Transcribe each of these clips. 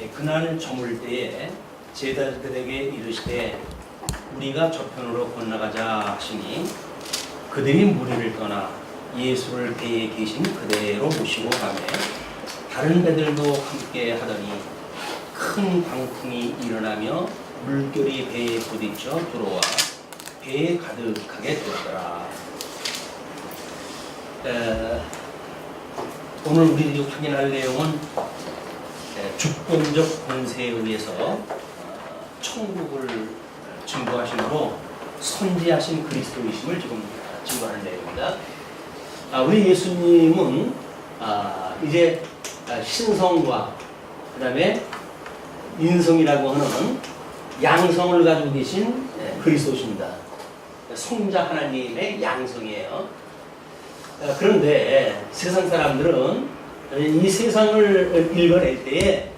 그날 저물 때에 제자들에게 이르시되 우리가 저편으로 건너가자 하시니 그들이 무리를 떠나 예수를 배에 계신 그대로 모시고 가매 다른 배들도 함께 하더니 큰 광풍이 일어나며 물결이 배에 부딪혀 들어와 배에 가득하게 되었더라. 오늘 우리들이 확인할 내용은 주권적 권세에 의해서 천국을 증거하심으로 선지하신 그리스도이심을 지금 증거하는 내용입니다. 우리 예수님은 이제 신성과 그 다음에 인성이라고 하는 양성을 가지고 계신 그리스도십니다. 성자 하나님의 양성이에요. 그런데 세상 사람들은 이 세상을 읽어낼 때에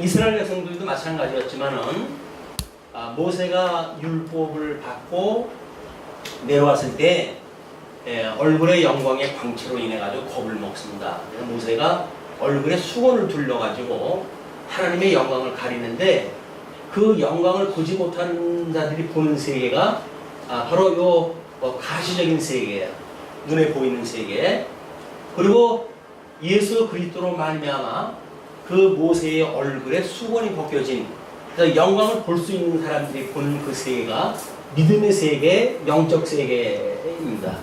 이스라엘 백성들도 마찬가지였지만은 모세가 율법을 받고 내려왔을 때 얼굴의 영광의 광채로 인해 가지고 겁을 먹습니다. 그래서 모세가 얼굴에 수건을 둘러 가지고 하나님의 영광을 가리는데 그 영광을 보지 못하는 자들이 보는 세계가 바로 요 가시적인 세계예요. 눈에 보이는 세계. 그리고 예수 그리스도로 말미암아 그 모세의 얼굴에 수건이 벗겨진 그래서 영광을 볼 수 있는 사람들이 보는 그 세계가 믿음의 세계, 영적 세계입니다.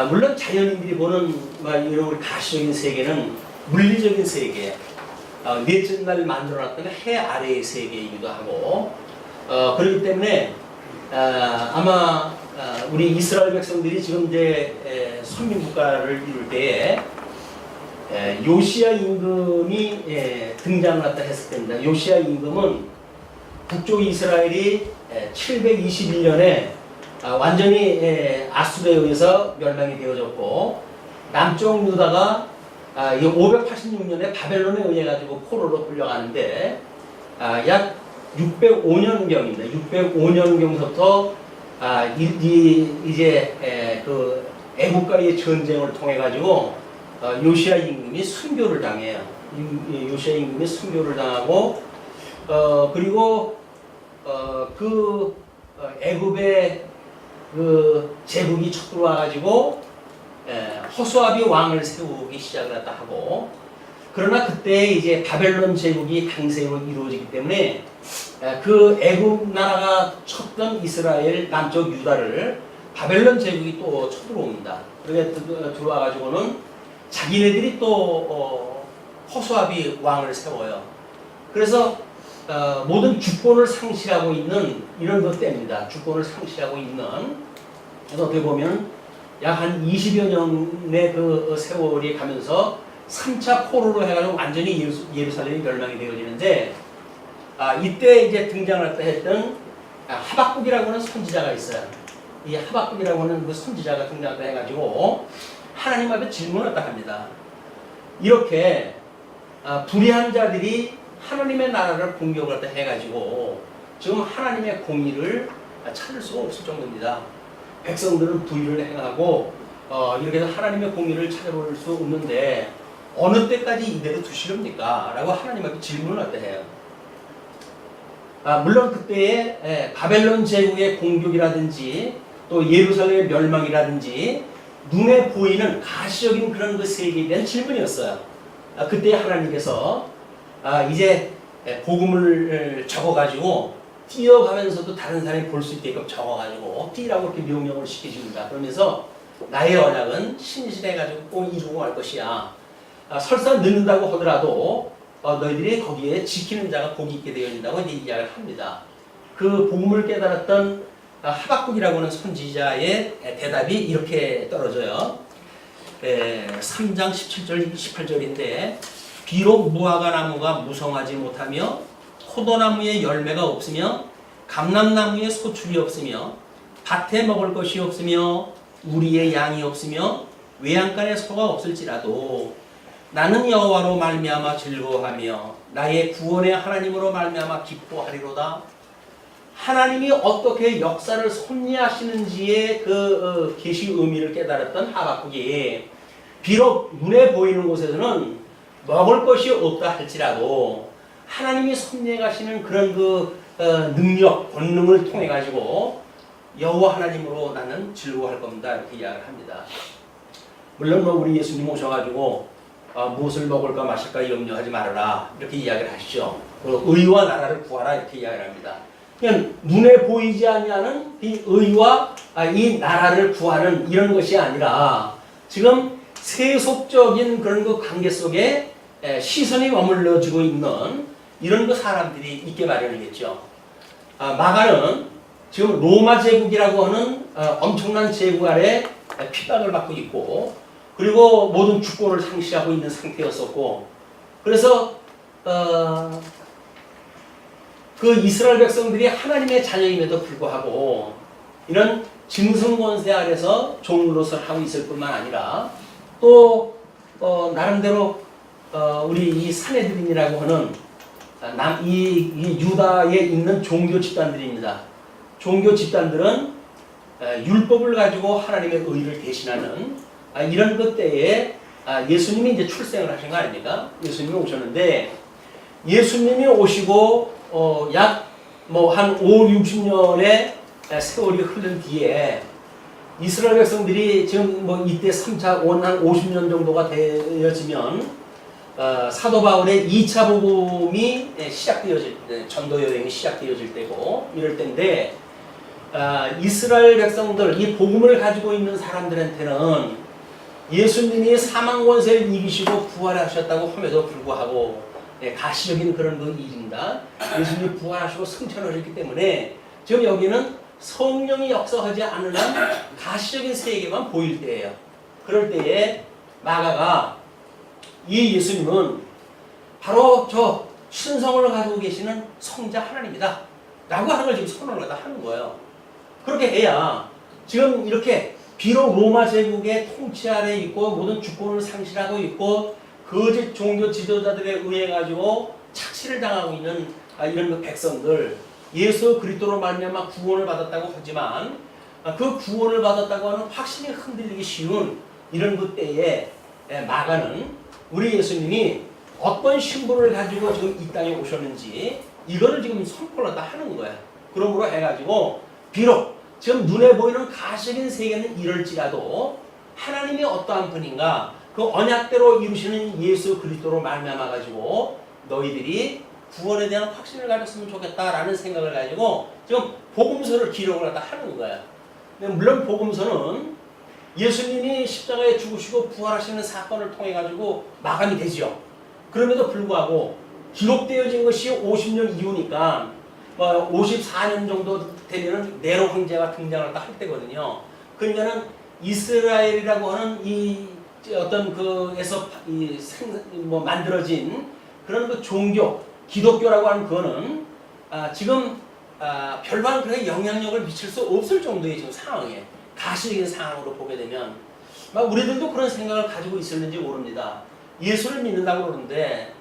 물론 자연인들이 보는 이런 우리 가시적인 세계는 물리적인 세계, 넷째 날 만들어놨던 해 아래의 세계이기도 하고, 그렇기 때문에 아마 우리 이스라엘 백성들이 지금 이제 선민국가를 이룰 때에 요시야 임금이 등장을 했다 했을 때입니다. 요시야 임금은 북쪽 이스라엘이 721년에 완전히 아수르에 의해서 멸망이 되어졌고 남쪽 유다가 586년에 바벨론에 의해 가지고 포로로 끌려가는데 약 605년경입니다. 605년경부터 이제 그 애국가의 전쟁을 통해 가지고 요시야 임금이 순교를 당해요. 요시야 임금이 순교를 당하고 그리고 그 애굽의 그 제국이 쳐들어와 가지고 호수아비 왕을 세우기 시작을 했다 하고 그러나 그때 이제 바벨론 제국이 강세로 이루어지기 때문에 그 애굽 나라가 쳤던 이스라엘 남쪽 유다를 바벨론 제국이 또 쳐들어옵니다. 그렇게 들어와 가지고는 자기네들이 또 호수아비 왕을 세워요. 그래서 모든 주권을 상실하고 있는 이런 때입니다. 주권을 상실하고 있는 그래서 어떻게 보면 약 한 20여 년의 그 세월이 가면서 3차 포로로 해가지고 완전히 예루살렘이 멸망이 되어지는데 이때 이제 등장을 했던 하박국이라고 하는 선지자가 있어요. 이 하박국이라고 하는 그 선지자가 등장을 해가지고 하나님 앞에 질문을 딱 합니다. 이렇게 불의한 자들이 하나님의 나라를 공격을 해가지고 지금 하나님의 공의를 찾을 수가 없을 정도입니다. 백성들은 불의를 행하고 이렇게 해서 하나님의 공의를 찾아볼 수 없는데 어느 때까지 이대로 두시렵니까? 라고 하나님 앞에 질문을 갖다 해요. 물론 그때의 바벨론 제국의 공격이라든지 또 예루살렘의 멸망이라든지 눈에 보이는 가시적인 그런 그 세계에 대한 질문이었어요. 그때 하나님께서 이제 복음을 적어가지고 뛰어가면서도 다른 사람이 볼 수 있게끔 적어가지고 뛰라고 이렇게 명령을 시켜줍니다. 그러면서 나의 언약은 신실해가지고 꼭 이루고 갈 것이야. 설사 늦는다고 하더라도 너희들이 거기에 지키는 자가 복이 있게 되어진다고 이제 이야기를 합니다. 그 복음을 깨달았던 하박국이라고 하는 선지자의 대답이 이렇게 떨어져요. 3장 17절 18절인데 비록 무화과 나무가 무성하지 못하며 포도나무에 열매가 없으며 감람나무에 소출이 없으며 밭에 먹을 것이 없으며 우리의 양이 없으며 외양간에 소가 없을지라도 나는 여호와로 말미암아 즐거워하며 나의 구원의 하나님으로 말미암아 기뻐하리로다. 하나님이 어떻게 역사를 섭리하시는지의 그 계시 의미를 깨달았던 하박국이 비록 눈에 보이는 곳에서는 먹을 것이 없다 할지라도 하나님이 섭리하시는 그런 능력, 권능을 통해 가지고 여호와 하나님으로 나는 즐거워할 겁니다. 이렇게 이야기를 합니다. 물론 우리 예수님 오셔가지고 무엇을 먹을까 마실까 염려하지 말아라 이렇게 이야기를 하시죠. 의와 나라를 구하라 이렇게 이야기를 합니다. 그냥 눈에 보이지 아니하는 이 의와 이 나라를 구하는 이런 것이 아니라 지금 세속적인 그런 관계 속에 시선이 머물러지고 있는 이런 사람들이 있게 마련이겠죠. 마가는 지금 로마 제국이라고 하는 엄청난 제국 아래 핍박을 받고 있고 그리고 모든 주권을 상실하고 있는 상태였었고 그래서 그 이스라엘 백성들이 하나님의 자녀임에도 불구하고 이런 짐승 권세 아래서 종로서 하고 있을 뿐만 아니라 또 나름대로 우리 이 산헤드린이라고 하는 이 유다에 있는 종교 집단들입니다. 종교 집단들은 율법을 가지고 하나님의 의를 대신하는 이런 것 때에 예수님이 이제 출생을 하신 거 아닙니까? 예수님이 오셨는데 예수님이 오시고 약 한 5, 60년의 세월이 흐른 뒤에 이스라엘 백성들이 지금 이때 3차 한 50년 정도가 되어지면 사도 바울의 2차 복음이 시작되어질 때, 전도 여행이 시작되어질 때고 이럴 때인데 이스라엘 백성들 이 복음을 가지고 있는 사람들한테는 예수님이 사망 권세를 이기시고 부활하셨다고 함에도 불구하고 가시적인 그런 일입니다. 예수님이 부활하시고 승천하셨기 때문에 지금 여기는 성령이 역사하지 않는 한 가시적인 세계만 보일 때예요. 그럴 때에 마가가 이 예수님은 바로 저 신성을 가지고 계시는 성자 하나님이다 라고 하는 걸 지금 선언을 하는 거예요. 그렇게 해야 지금 이렇게 비록 로마 제국의 통치 아래 있고 모든 주권을 상실하고 있고 거짓 종교 지도자들에 의해 가지고 착취를 당하고 있는 이런 백성들 예수 그리스도로 말미암아 구원을 받았다고 하지만 그 구원을 받았다고 하는 확신이 흔들리기 쉬운 이런 그 때에 마가는 우리 예수님이 어떤 신분을 가지고 지금 이 땅에 오셨는지 이거를 지금 선포를 다 하는 거야. 그러므로 해가지고 비록 지금 눈에 보이는 가시적인 세계는 이럴지라도 하나님이 어떠한 분인가 그 언약대로 이루시는 예수 그리스도로 말미암아 가지고 너희들이 구원에 대한 확신을 가졌으면 좋겠다라는 생각을 가지고 지금 복음서를 기록을 하는 거야. 물론 복음서는 예수님이 십자가에 죽으시고 부활하시는 사건을 통해 가지고 마감이 되죠. 그럼에도 불구하고 기록되어진 것이 50년 이후니까 54년 정도 되면 네로 황제가 등장을 할 때거든요. 그러니까는 이스라엘이라고 하는 이 어떤 그에서 만들어진 그런 그 종교 기독교라고 하는 그거는 지금 별반 그렇게 영향력을 미칠 수 없을 정도의 지금 상황이에요. 가시적인 상황으로 보게 되면 우리들도 그런 생각을 가지고 있었는지 모릅니다. 예수를 믿는다고 그러는데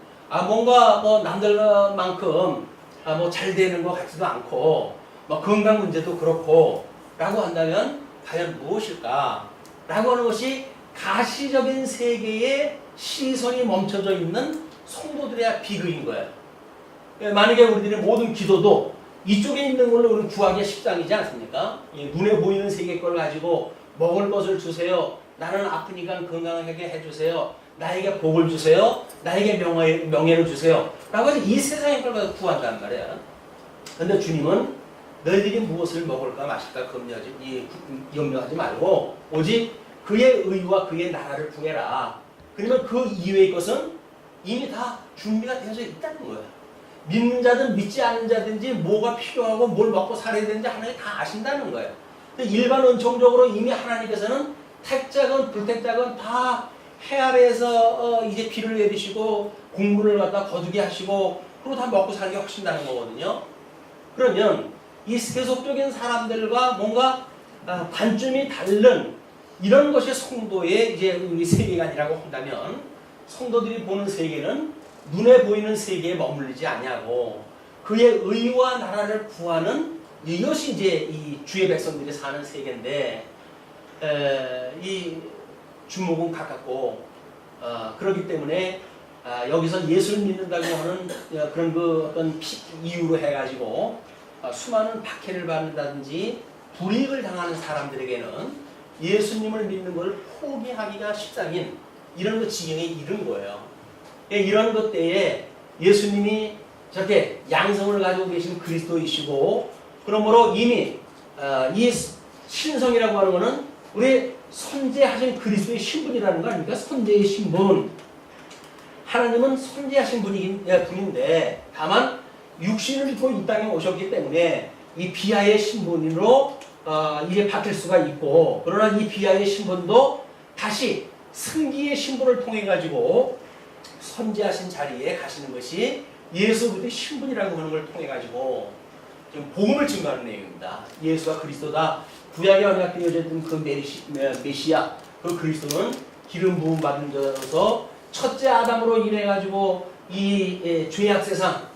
뭔가 남들만큼 잘 되는 것 같지도 않고 건강 문제도 그렇고 라고 한다면 과연 무엇일까? 라고 하는 것이 가시적인 세계에 시선이 멈춰져 있는 성도들의 비극인 거예요. 만약에 우리들의 모든 기도도 이쪽에 있는 걸로 우리는 구하기가 십상이지 않습니까? 눈에 보이는 세계 걸 가지고 먹을 것을 주세요. 나는 아프니까 건강하게 해주세요. 나에게 복을 주세요. 나에게 명예를 주세요. 라고 해서 이 세상의 걸 가지고 구한단 말이야. 근데 주님은 너희들이 무엇을 먹을까 마실까 염려하지 말고 오직 그의 의와 그의 나라를 구해라. 그러면 그 이외의 것은 이미 다 준비가 되어져 있다는 거예요. 믿는 자든 믿지 않는 자든지 뭐가 필요하고 뭘 먹고 살아야 되는지 하나님 다 아신다는 거예요. 일반 은총적으로 이미 하나님께서는 택자건 불택자건 다 해 아래에서 이제 비를 내리시고 공물을 갖다 거두게 하시고 그리고 다 먹고 살게 하신다는 거거든요. 그러면 이 세속적인 사람들과 뭔가 관점이 다른 이런 것이 성도의 이제 우리 세계관이라고 한다면 성도들이 보는 세계는 눈에 보이는 세계에 머물리지 아니하고 그의 의와 나라를 구하는 이것이 이제 이 주의 백성들이 사는 세계인데 이 주목은 가깝고 그렇기 때문에 여기서 예수를 믿는다고 하는 그런 그 어떤 이유로 해가지고 수많은 박해를 받는다든지 불이익을 당하는 사람들에게는 예수님을 믿는 것을 포기하기가 십상인 이런 그 지경에 이른 거예요. 이런 것 때에 예수님이 저렇게 양성을 가지고 계신 그리스도이시고, 그러므로 이미 이 신성이라고 하는 것은 우리 선제하신 그리스도의 신분이라는 거 아닙니까? 선제의 신분. 하나님은 선제하신 분인데 다만 육신을 입고 이 땅에 오셨기 때문에 이 비하의 신분으로 이게 바뀔 수가 있고, 그러나 이 비하의 신분도 다시 승기의 신분을 통해 가지고 선제하신 자리에 가시는 것이 예수 그리스도의 신분이라고 하는 걸 통해 가지고 지금 복음을 증거하는 내용입니다. 예수가 그리스도다. 구약에 언약되어졌던 그 메시아, 그 그리스도는 기름 부음 받은 자로서 첫째 아담으로 인해 가지고 이 죄악 세상,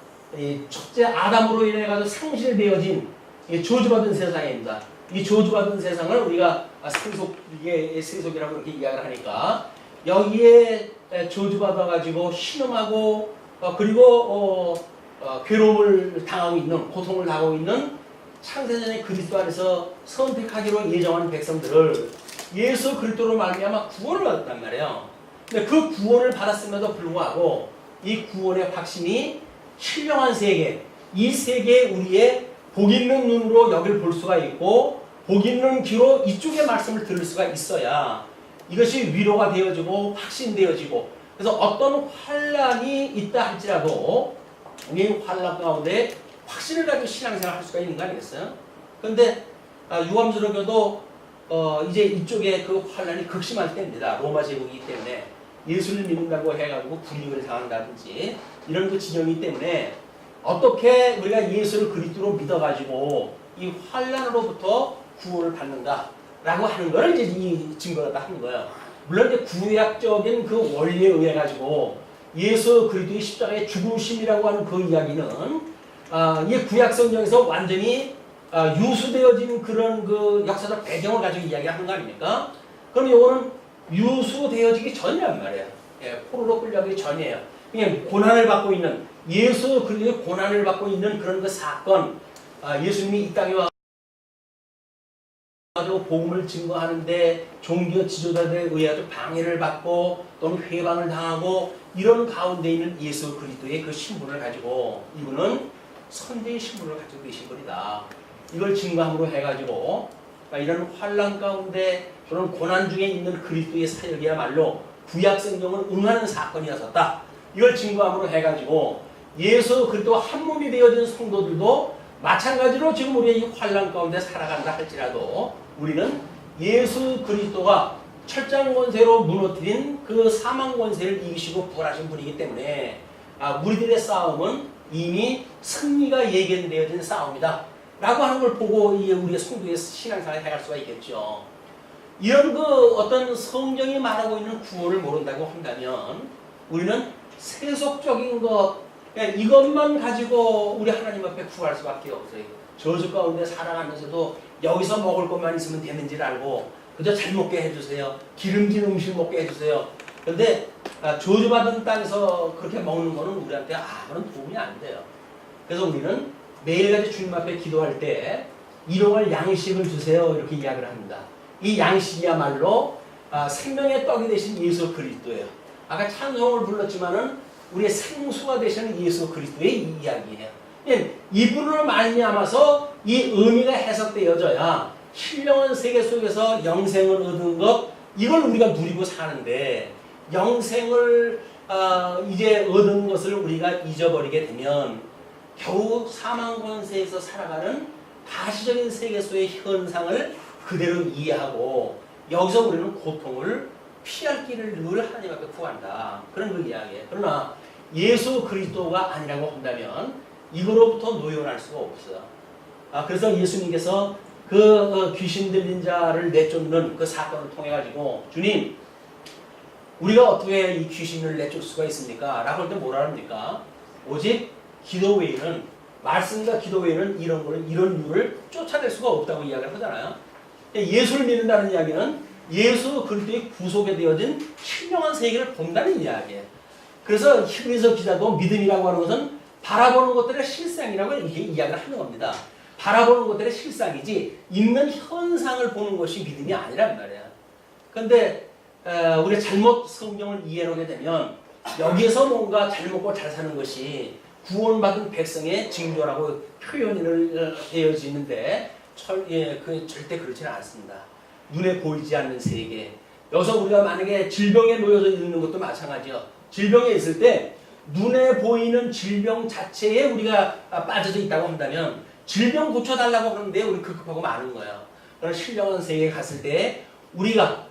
첫째 아담으로 인해 가지고 상실되어진 저주받은 세상입니다. 이 저주받은 세상을 우리가 세속이라고 이렇게 이야기를 하니까 여기에 저주받아 가지고 신음하고 그리고 괴로움을 당하고 있는, 고통을 당하고 있는 창세전의 그리스도 안에서 선택하기로 예정한 백성들을 예수 그리스도로 말미암아 구원을 받았단 말이에요. 근데 그 구원을 받았음에도 불구하고 이 구원의 확신이 신령한 세계, 이 세계에 우리의 복 있는 눈으로 여길 볼 수가 있고 복 있는 귀로 이쪽의 말씀을 들을 수가 있어야 이것이 위로가 되어지고 확신되어지고, 그래서 어떤 환란이 있다 할지라도 이 환란 가운데 확신을 가지고 신앙생활을 할 수가 있는 거 아니겠어요? 그런데 유암스러워도 이제 이쪽에 그 환란이 극심할 때입니다. 로마 제국이기 때문에 예수를 믿는다고 해가지고 불이익을 당한다든지 이런 그 지경이기 때문에 어떻게 우리가 예수를 그리스도로 믿어가지고 이 환란으로부터 구원을 받는다라고 하는 걸 이제 이 증거가 다 하는 거예요. 물론 이제 구약적인 그 원리에 의해 가지고 예수 그리스도의 십자가의 죽으심이라고 하는 그 이야기는 이 구약 성경에서 완전히 유수되어진 그런 그 역사적 배경을 가지고 이야기하는 거 아닙니까? 그럼 이거는 유수되어지기 전이란 말이에요. 포로로 끌려가기 전이에요. 그냥 고난을 받고 있는 예수 그리스도의 고난을 받고 있는 그런 그 사건, 예수님이 이 땅에 와 가지고 복음을 증거하는데 종교 지도자들에 의해 방해를 받고 또는 회방을 당하고 이런 가운데 있는 예수 그리스도의 그 신분을 가지고 이분은 선대의 신분을 가지고 계신 분이다. 이걸 증거함으로 해가지고 이런 환란 가운데 그런 고난 중에 있는 그리스도의 사역이야말로 구약 성경을 응하는 사건이었었다. 이걸 증거함으로 해가지고 예수 그리스도와 한 몸이 되어진 성도들도 마찬가지로 지금 우리의 이 환란 가운데 살아간다 할지라도 우리는 예수 그리스도가 철장 권세로 무너뜨린 그 사망 권세를 이기시고 부활하신 분이기 때문에 우리들의 싸움은 이미 승리가 예견되어진 싸움이다 라고 하는 걸 보고 우리의 성도의 신앙생활을 해갈 수가 있겠죠. 이런 그 어떤 성경이 말하고 있는 구원을 모른다고 한다면 우리는 세속적인 것, 이것만 가지고 우리 하나님 앞에 구할 수밖에 없어요. 저주 가운데 살아가면서도 여기서 먹을 것만 있으면 되는지를 알고 그저 잘 먹게 해주세요. 기름진 음식 먹게 해주세요. 그런데 저주받은 땅에서 그렇게 먹는 거는 우리한테 아무런 도움이 안 돼요. 그래서 우리는 매일같이 주님 앞에 기도할 때 일용할 양식을 주세요 이렇게 이야기를 합니다. 이 양식이야말로 생명의 떡이 되신 예수 그리스도예요. 아까 찬송을 불렀지만은 우리의 생수가 되시는 예수 그리스도의 이야기예요. 이분으로 말미암아서 이 의미가 해석되어져야 신령한 세계 속에서 영생을 얻은 것, 이걸 우리가 누리고 사는데 영생을 이제 얻은 것을 우리가 잊어버리게 되면 겨우 사망 권세에서 살아가는 가시적인 세계소의 현상을 그대로 이해하고 여기서 우리는 고통을 피할 길을 늘 하나님 앞에 구한다. 그런 그 이야기예요. 그러나 예수 그리스도가 아니라고 한다면 이거로부터 노연할 수가 없어요. 그래서 예수님께서 그 귀신 들린 자를 내쫓는 그 사건을 통해 가지고 주님, 우리가 어떻게 이 귀신을 내쫓을 수가 있습니까? 라고 할 때 뭐라 합니까? 오직 기도 외에는, 말씀과 기도 외에는 이런 이유를 쫓아낼 수가 없다고 이야기를 하잖아요. 예수를 믿는다는 이야기는 예수 그리스도의 구속에 되어진 신령한 세계를 본다는 이야기예요. 그래서 히브리서 기자도 믿음이라고 하는 것은 바라보는 것들의 실상이라고 이렇게 이야기를 하는 겁니다. 바라보는 것들의 실상이지 있는 현상을 보는 것이 믿음이 아니란 말이야. 그런데 우리가 잘못 성경을 이해하게 되면 여기에서 뭔가 잘 먹고 잘 사는 것이 구원받은 백성의 징조라고 표현을 되어지는데 그 절대 그렇지는 않습니다. 눈에 보이지 않는 세계. 여기서 우리가 만약에 질병에 놓여져 있는 것도 마찬가지요. 질병에 있을 때 눈에 보이는 질병 자체에 우리가 빠져져 있다고 한다면 질병 고쳐달라고 하는데 우리 급급하고 마는 거예요. 그런 신령한 세계에 갔을 때 우리가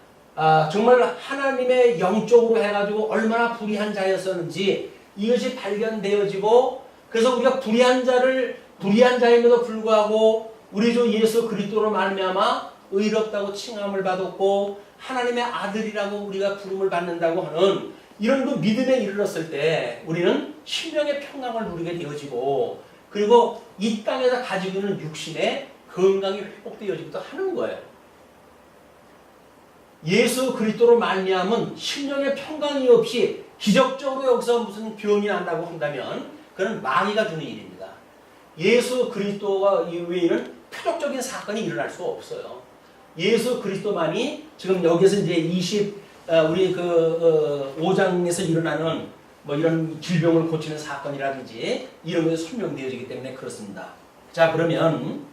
정말 하나님의 영적으로 해가지고 얼마나 불의한 자였었는지 이것이 발견되어지고 그래서 우리가 불의한 자임에도 불구하고 우리 주 예수 그리스도로 말미암아 의롭다고 칭함을 받았고 하나님의 아들이라고 우리가 부름을 받는다고 하는 이런 그 믿음에 이르렀을 때 우리는 심령의 평강을 누리게 되어지고 그리고 이 땅에서 가지고 있는 육신의 건강이 회복되어지기도 하는 거예요. 예수 그리스도로 말미암은 심령의 평강이 없이 기적적으로 여기서 무슨 병이 난다고 한다면 그건 마귀가 주는 일입니다. 예수 그리스도가 외에는 표적적인 사건이 일어날 수가 없어요. 예수 그리스도만이 지금 여기서 이제 우리 5장에서 일어나는 뭐 이런 질병을 고치는 사건이라든지 이런 것이 설명되어지기 때문에 그렇습니다. 자, 그러면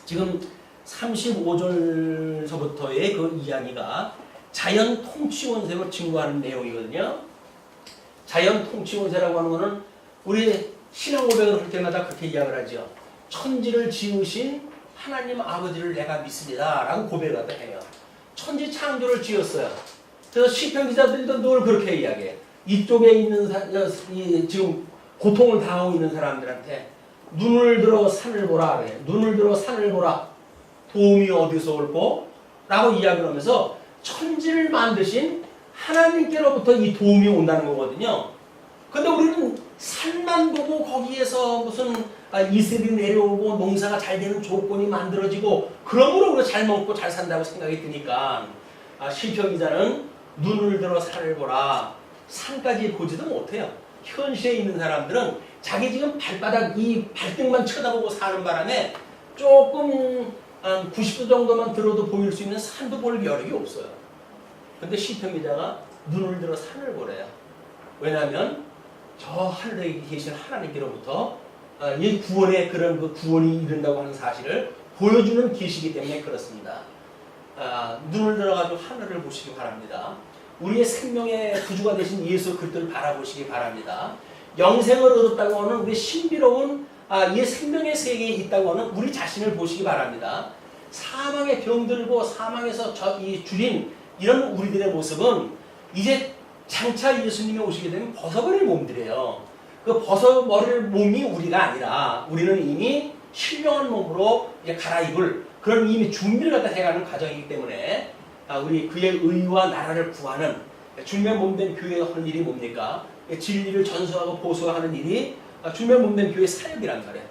지금 35절서부터의 그 이야기가 자연 통치원세로 증거하는 내용이거든요. 자연 통치원세라고 하는 것은 우리 신앙 고백을 할 때마다 그렇게 이야기를 하죠. 천지를 지으신 하나님 아버지를 내가 믿습니다 라고 고백을 해요. 천지 창조를 지었어요. 그래서 시편 기자들도 늘 그렇게 이야기해요. 이쪽에 있는 지금 고통을 당하고 있는 사람들한테 눈을 들어 산을 보라 그래. 눈을 들어 산을 보라. 도움이 어디서 올고? 라고 이야기를 하면서 천지를 만드신 하나님께로부터 이 도움이 온다는 거거든요. 근데 우리는 산만 보고 거기에서 무슨 이슬이 내려오고 농사가 잘 되는 조건이 만들어지고 그러므로 우리가 잘 먹고 잘 산다고 생각이 드니까 시편 기자는 눈을 들어 산을 보라. 산까지 보지도 못해요. 현실에 있는 사람들은 자기 지금 발바닥 이 발등만 쳐다보고 사는 바람에 조금 한 90도 정도만 들어도 보일 수 있는 산도 볼 여력이 없어요. 근데 시편 기자가 눈을 들어 산을 보래요. 왜냐하면 저 하늘에 계신 하나님께로부터 이 구원의 그런 그 구원이 이른다고 하는 사실을 보여주는 계시기 때문에 그렇습니다. 눈을 들어가지고 하늘을 보시기 바랍니다. 우리의 생명의 구주가 되신 예수 그리스도를 바라보시기 바랍니다. 영생을 얻었다고 하는 우리 신비로운 이 생명의 세계에 있다고 하는 우리 자신을 보시기 바랍니다. 사망에 병들고 사망에서 줄인 이런 우리들의 모습은 이제 장차 예수님이 오시게 되면 벗어버릴 몸들이에요. 그 벗어버릴 몸이 우리가 아니라 우리는 이미 신령한 몸으로 이제 갈아입을 그런 이미 준비를 갖다 해가는 과정이기 때문에 우리 그의 의와 나라를 구하는 주님의 몸된 교회가 하는 일이 뭡니까? 진리를 전수하고 보수하는 일이 주님의 몸된 교회의 사역이란 말이에요.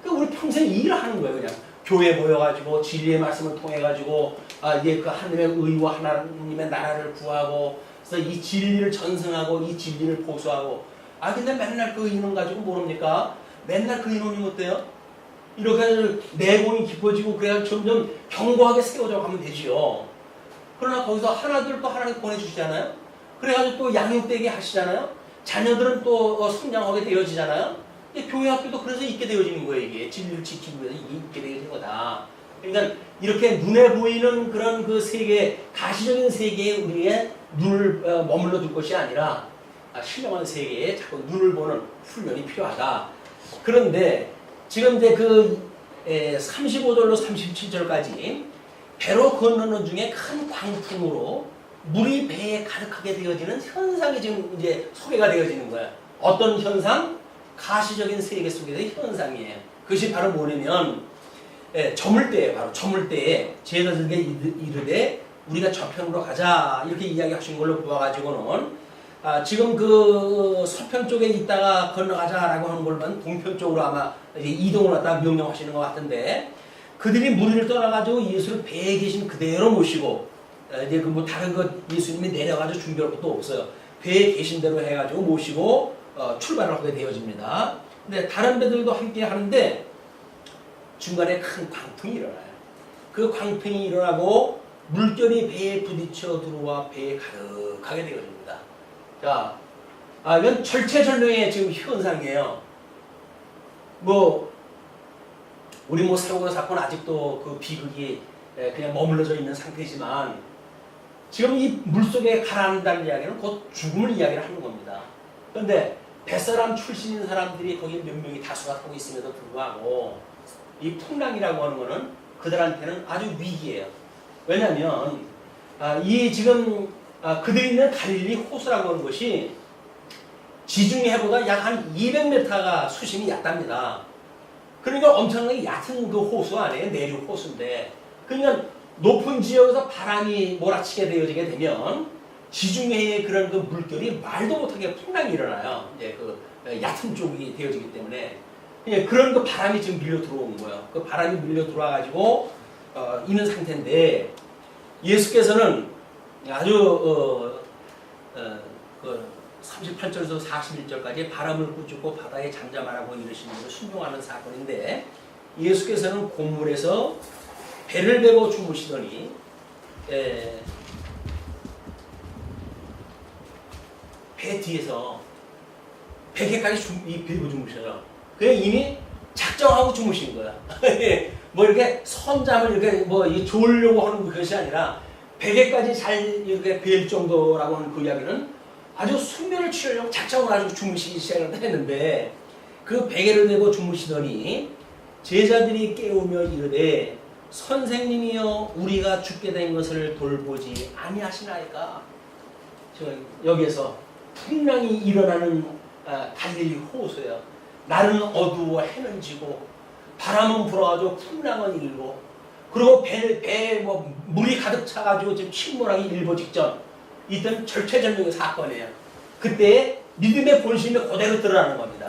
우리 평생 이 일을 하는 거예요. 그냥 교회에 모여가지고 진리의 말씀을 통해가지고 이제 그 하나님의 의와 하나님의 나라를 구하고 그래서 이 진리를 전승하고 이 진리를 보수하고 근데 맨날 그 인원 가지고 모릅니까? 맨날 그 인원이 어때요? 이렇게 내공이 깊어지고 그래야 점점 견고하게 세워져 가면 되지요. 그러나 거기서 하나둘 또 하나님 보내주시잖아요. 그래가지고 또 양육되게 하시잖아요. 자녀들은 또 성장하게 되어지잖아요. 교회 학교도 그래서 있게 되어지는 거예요. 이게 진리를 지키기 위해서 있게 되어지는 거다. 그러니까 이렇게 눈에 보이는 그런 그 세계, 가시적인 세계에 우리의 눈을 머물러 둘 것이 아니라 신령한 세계에 자꾸 눈을 보는 훈련이 필요하다. 그런데 지금 이제 그 35절로 37절까지 배로 건너는 중에 큰 광풍으로 물이 배에 가득하게 되어지는 현상이 지금 이제 소개가 되어지는 거야. 어떤 현상? 가시적인 세계 속에서의 현상이에요. 그것이 바로 뭐냐면 저물 때에 바로 저물 때에 제자들에게 이르되 우리가 저편으로 가자 이렇게 이야기하신 걸로 보아가지고는 지금 그 서편 쪽에 있다가 건너가자라고 하는 걸만 동편 쪽으로 아마 이제 이동을 하다 명령하시는 것 같은데 그들이 무리를 떠나가지고 예수를 배에 계신 그대로 모시고 이제 그 뭐 다른 것 예수님이 내려가지고 준비할 것도 없어요. 배에 계신 대로 해가지고 모시고 출발을 하게 되어집니다. 근데 다른 배들도 함께 하는데 중간에 큰 광풍이 일어나요. 그 광풍이 일어나고 물결이 배에 부딪혀 들어와 배에 가득하게 되어집니다. 자, 이건 절체절명의 지금 현상이에요. 우리 세월호 사건 아직도 그 비극이 그냥 머물러져 있는 상태지만 지금 이 물속에 가라앉는다는 이야기는 곧 죽음을 이야기를 하는 겁니다. 그런데 뱃사람 출신인 사람들이 거기 몇 명이 다수가 타고 있음에도 불구하고 이 풍랑이라고 하는 거는 그들한테는 아주 위기예요. 왜냐하면 이 지금 그들이 있는 갈릴리 호수라고 하는 것이 지중해보다 약 한 200m가 수심이 얕답니다. 그러니까 엄청나게 얕은 그 호수 안에 내륙 호수인데, 그러니까 높은 지역에서 바람이 몰아치게 되어지게 되면 지중해의 그런 그 물결이 말도 못하게 풍랑이 일어나요. 이제 그 얕은 쪽이 되어지기 때문에 그런 그 바람이 지금 밀려 들어온 거예요. 그 바람이 밀려 들어와 가지고 있는 상태인데, 예수께서는 아주 그 38절에서 41절까지 바람을 꾸짖고 바다에 잠잠하라고 이르시는 것을 순종하는 사건인데, 예수께서는 고물에서 배를 메고 주무시더니 배 뒤에서 베개까지 베고 주무셔요. 그냥 이미 작정하고 주무신 거야. 이렇게 선잠을 이렇게 졸려고 하는 것이 아니라 베개까지 잘 이렇게 벨 정도라고 하는 그 이야기는 아주 숙면을 취하려고 작정을 하고 주무시기 시작을 했는데, 그 베개를 메고 주무시더니 제자들이 깨우며 이르되 선생님이여 우리가 죽게 된 것을 돌보지 아니하시나이까. 여기에서 풍랑이 일어나는 갈릴리 호수예요. 날은 어두워 해는 지고 바람은 불어가지고 풍랑은 일고, 그리고 배에 물이 가득 차가지고 지금 침몰하기 일보 직전, 이때는 절체절명의 사건이에요. 그때 믿음의 본심이 그대로 드러나는 겁니다.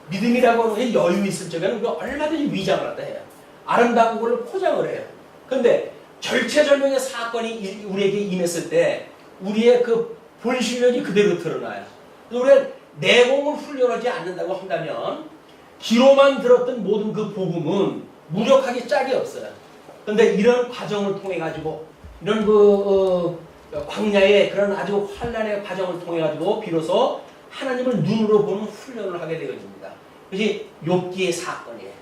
믿음이라고 하는 게 여유 있을 적에는 얼마든지 위장을 하다 해요. 아름다운 걸 포장을 해요. 그런데 절체절명의 사건이 우리에게 임했을 때 우리의 그 본실력이 그대로 드러나요. 우리가 내공을 훈련하지 않는다고 한다면 귀로만 들었던 모든 그 복음은 무력하기 짝이 없어요. 그런데 이런 과정을 통해 가지고, 이런 광야의 그런 아주 환란의 과정을 통해 가지고 비로소 하나님을 눈으로 보는 훈련을 하게 되어집니다. 그것이 욥기의 사건이에요.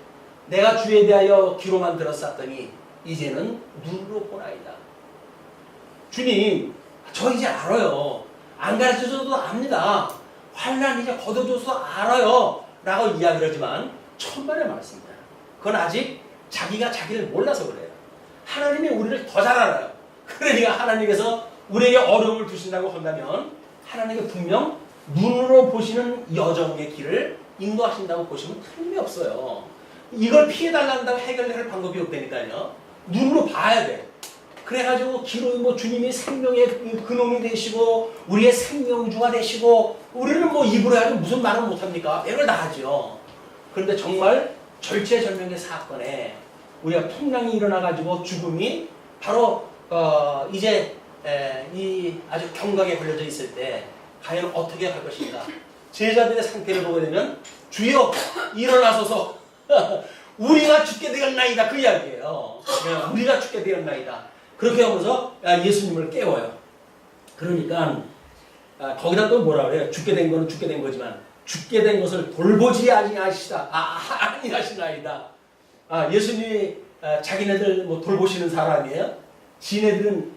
내가 주에 대하여 귀로만 들었었더니 이제는 눈으로 보나이다. 주님, 저 이제 알아요. 안 가르쳐줘도 압니다. 환란 이제 걷어줘서 알아요. 라고 이야기를 하지만 천만의 말씀이다. 그건 아직 자기가 자기를 몰라서 그래요. 하나님이 우리를 더 잘 알아요. 그러니까 하나님께서 우리에게 어려움을 두신다고 한다면 하나님이 분명 눈으로 보시는 여정의 길을 인도하신다고 보시면 틀림이 없어요. 이걸 피해달란다고 해결할 방법이 없다니까요. 눈으로 봐야 돼. 그래가지고 기로 주님이 생명의 근원이 되시고 우리의 생명주가 되시고, 우리는 입으로 해가지고 무슨 말을 못합니까? 별걸 다 하죠. 그런데 정말 절체절명의 사건에 우리가 풍랑이 일어나가지고 죽음이 바로 이제 이 아주 경각에 걸려져 있을 때 과연 어떻게 할 것인가. 제자들의 상태를 보게 되면 주여 일어나소서 우리가 죽게 되었나이다, 그 이야기예요. 우리가 죽게 되었나이다. 그렇게 하면서 예수님을 깨워요. 그러니까 거기다 또 뭐라 그래요? 죽게 된 거는 죽게 된 거지만 죽게 된 것을 돌보지 아니하시나이다. 예수님이 자기네들 돌보시는 사람이에요. 지네들은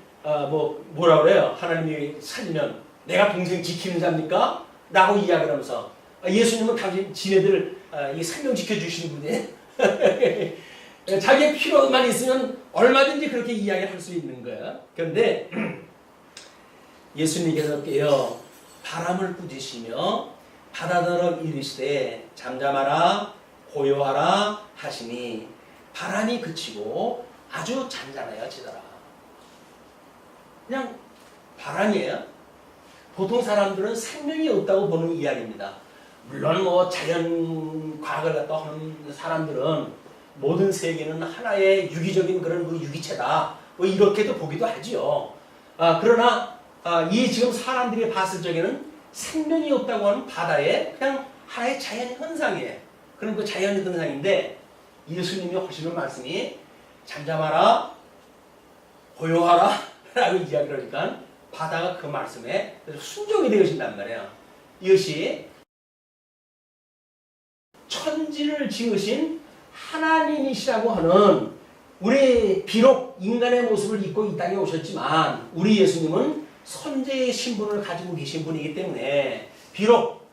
뭐라 그래요? 하나님이 살리면 내가 동생 지키는 자입니까? 라고 이야기를 하면서 예수님은 당신 지네들 생명 지켜주시는 분이에요. 자기의 필요만 있으면 얼마든지 그렇게 이야기를 할 수 있는 거야. 그런데 예수님께서 깨어 바람을 꾸짖으시며 바다더러 이르시되 잠잠하라 고요하라 하시니 바람이 그치고 아주 잔잔해지더라. 그냥 바람이에요. 보통 사람들은 생명이 없다고 보는 이야기입니다. 물론 자연 과학을 갖다 하는 사람들은 모든 세계는 하나의 유기적인 그런 유기체다, 이렇게도 보기도 하지요. 그러나 이 지금 사람들이 봤을 적에는 생명이 없다고 하는 바다에 그냥 하나의 자연 현상이에요. 그런 그 자연 현상인데 예수님이 하시는 말씀이 잠잠하라, 고요하라 라고 이야기를 하니까 바다가 그 말씀에 순종이 되어진단 말이에요. 이것이 천지를 지으신 하나님이시라고 하는, 우리 비록 인간의 모습을 입고 이 땅에 오셨지만 우리 예수님은 선제의 신분을 가지고 계신 분이기 때문에 비록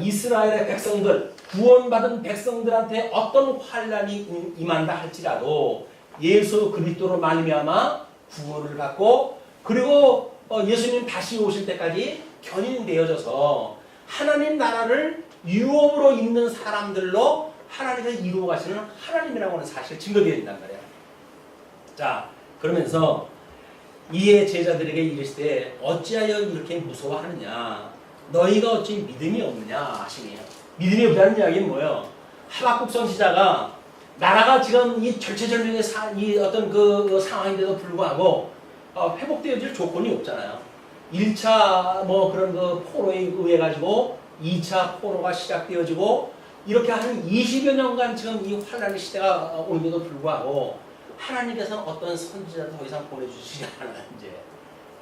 이스라엘의 백성들, 구원받은 백성들한테 어떤 환난이 임한다 할지라도 예수 그리스도로 말미암아 구원을 받고, 그리고 예수님 다시 오실 때까지 견인되어져서 하나님 나라를 유업으로 있는 사람들로 하나님께서 이루어 가시는 하나님이라고 하는 사실 증거되어 있단 말이에요. 자, 그러면서 이에 제자들에게 이르실 때 어찌하여 이렇게 무서워하느냐, 너희가 어찌 믿음이 없느냐 하시네요. 믿음이 없다는 이야기는 뭐예요? 하박국 선지자가 나라가 지금 이 절체절명의 이 어떤 그 상황인데도 불구하고 회복되어질 조건이 없잖아요. 1차 뭐 그런 그 포로에 의해 가지고 2차 포로가 시작되어지고 이렇게 한 20여 년간 지금 이 환란의 시대가 오는데도 불구하고 하나님께서는 어떤 선지자도 더 이상 보내주시지 않아요.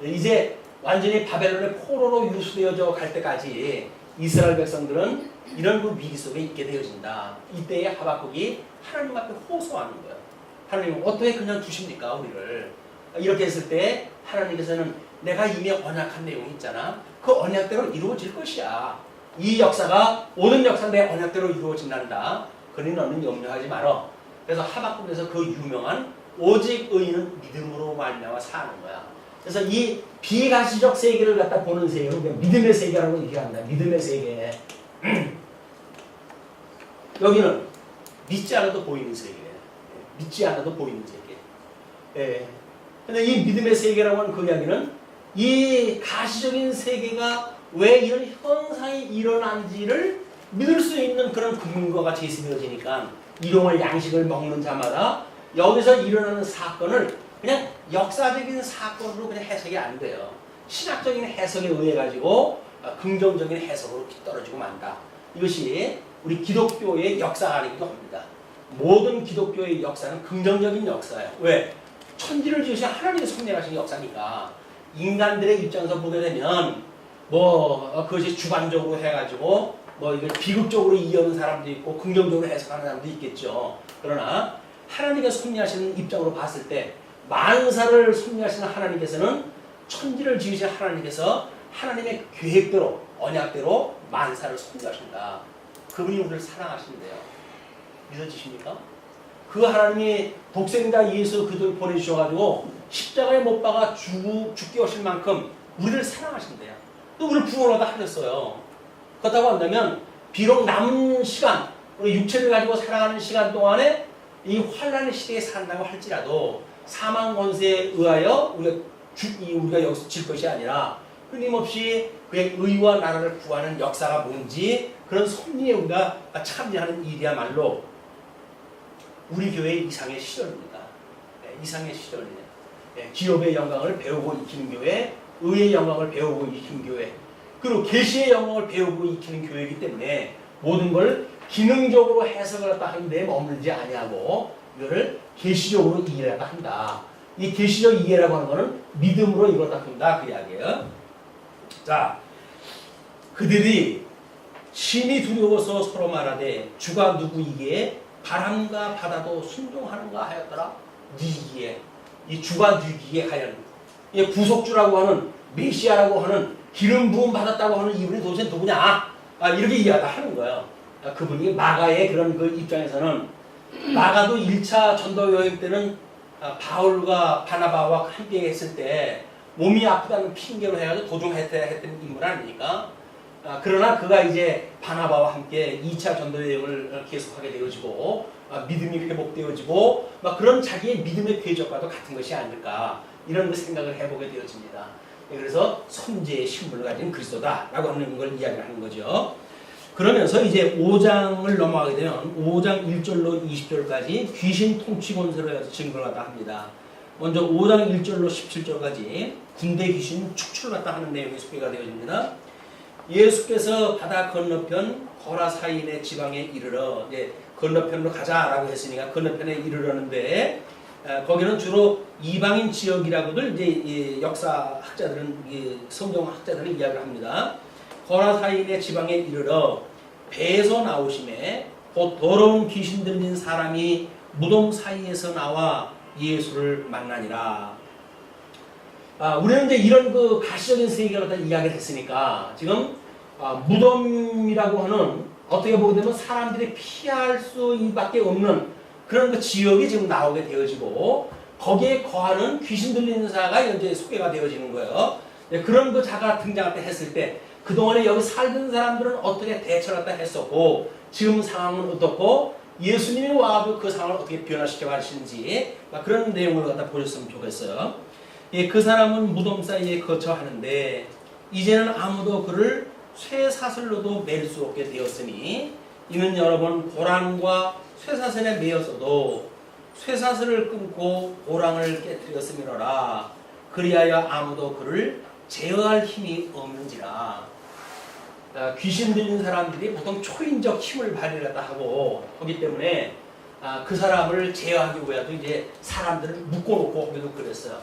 이제 완전히 바벨론의 포로로 유수되어져 갈 때까지 이스라엘 백성들은 이런 그 위기 속에 있게 되어진다. 이때에 하박국이 하나님 앞에 호소하는 거예요. 하나님 어떻게 그냥 두십니까 우리를? 이렇게 했을 때 하나님께서는 내가 이미 언약한 내용이 있잖아. 그 언약대로 이루어질 것이야. 이 역사가 모든 역사 내 언약대로 이루어진단다. 그러니 너는 염려하지 말어. 그래서 하박국에서 그 유명한 오직 의인은 믿음으로 말미암아 사는 거야. 그래서 이 비가시적 세계를 갖다 보는 세계로 믿음의 세계라고 얘기합니다. 믿음의 세계. 여기는 믿지 않아도 보이는 세계예요. 믿지 않아도 보이는 세계. 예. 근데 이 믿음의 세계라고 하는 그 이야기는 이 가시적인 세계가 왜 이런 현상이 일어난지를 믿을 수 있는 그런 근거가 제시되어지니까 일용할 양식을 먹는 자마다 여기서 일어나는 사건을 그냥 역사적인 사건으로 그냥 해석이 안 돼요. 신학적인 해석에 의해 가지고 긍정적인 해석으로 떨어지고 만다. 이것이 우리 기독교의 역사이기도 합니다. 모든 기독교의 역사는 긍정적인 역사예요. 왜? 천지를 지으신 하나님의 섭리하신 역사니까 인간들의 입장에서 보게 되면 뭐 그것이 주관적으로 해가지고 뭐 이걸 비극적으로 이해하는 사람도 있고 긍정적으로 해석하는 사람도 있겠죠. 그러나 하나님의 섭리하시는 입장으로 봤을 때 만사를 섭리하시는 하나님께서는 천지를 지으신 하나님께서 하나님의 계획대로 언약대로 만사를 섭리하신다. 그분이 우리를 사랑하신대요. 믿어지십니까? 그 하나님이 독생자 예수 그리스도를 보내주셔가지고 십자가에 못 박아 죽게 하실 만큼 우리를 사랑하신대요. 또 우리를 구원하다 하셨어요. 그렇다고 한다면 비록 남은 시간, 우리 육체를 가지고 살아가는 시간 동안에 이 환란의 시대에 산다고 할지라도 사망 권세에 의하여 우리가 여기서 질 것이 아니라 끊임없이 그의 의와 나라를 구하는 역사가 뭔지 그런 섭리에 우리가 참여하는 일이야말로 우리 교회의 이상의 시절입니다. 이상의 시절이에요. 기업의 영광을 배우고 익히는 교회, 의의 영광을 배우고 익히는 교회, 그리고 계시의 영광을 배우고 익히는 교회이기 때문에 모든 걸 기능적으로 해석을 하는 데 머물지 아니하고 이거를 계시적으로 이해를 한다. 이 계시적 이해라고 하는 것은 믿음으로 이루어다 한다 그 이야기예요. 자, 그들이 심히 두려워서 서로 말하되 주가 누구이기에 바람과 바다도 순종하는가 하였더라. 니기에 이 주가 누구이기에 하여는 이 구속주라고 하는 메시아라고 하는 기름 부음 받았다고 하는 이분이 도대체 누구냐? 이렇게 이해하다 하는 거예요. 그분이 마가의 그런 그 입장에서는 마가도 1차 전도 여행 때는 바울과 바나바와 함께 했을 때 몸이 아프다는 핑계로 해가지고 도중했던 인물 아닙니까? 그러나 그가 이제 바나바와 함께 2차 전도 여행을 계속하게 되어지고 믿음이 회복되어지고 막 그런 자기의 믿음의 궤적과도 같은 것이 아닐까 이런 그 생각을 해보게 되어집니다. 그래서 선지의 신분을 가진 그리스도다라고 하는 걸 이야기하는 거죠. 그러면서 이제 5장을 넘어가게 되면 5장 1절로 20절까지 귀신 통치 권세로 해서 증거를 하다 합니다. 먼저 5장 1절로 17절까지 군대 귀신 축출을 갖다 하는 내용이 소개가 되어집니다. 예수께서 바다 건너편 거라사인의 지방에 이르러, 이제 건너편으로 가자라고 했으니까 건너편에 이르려는데, 거기는 주로 이방인 지역이라고들 이제 역사학자들은, 성경학자들은 이야기를 합니다. 거라사인의 지방에 이르러 배에서 나오심에 곧 더러운 귀신 들린 사람이 무덤 사이에서 나와 예수를 만나니라. 우리는 이제 이런 그 가시적인 세계를 갖다 이야기를 했으니까 지금 무덤이라고 하는, 어떻게 보게 되면 사람들이 피할 수밖에 없는 그런 그 지역이 지금 나오게 되어지고, 거기에 거하는 귀신 들리는 자가 이제 소개가 되어지는 거예요. 그런 그 자가 등장할 때 했을 때 그동안에 여기 살던 사람들은 어떻게 대처를 갖다 했었고, 지금 상황은 어떻고, 예수님이 와서 그 상황을 어떻게 변화시켜 가시는지 그런 내용을 갖다 보셨으면 좋겠어요. 그 사람은 무덤 사이에 거처하는데 이제는 아무도 그를 쇠사슬로도 맬 수 없게 되었으니, 이는 여러 번 고랑과 쇠사슬에 매였어도 쇠사슬을 끊고 고랑을 깨뜨렸음이로라. 그리하여 아무도 그를 제어할 힘이 없는지라. 귀신 들린 사람들이 보통 초인적 힘을 발휘를 하고 하기 때문에 그 사람을 제어하기 위해서 이제 사람들을 묶어놓고 하기도 그랬어요.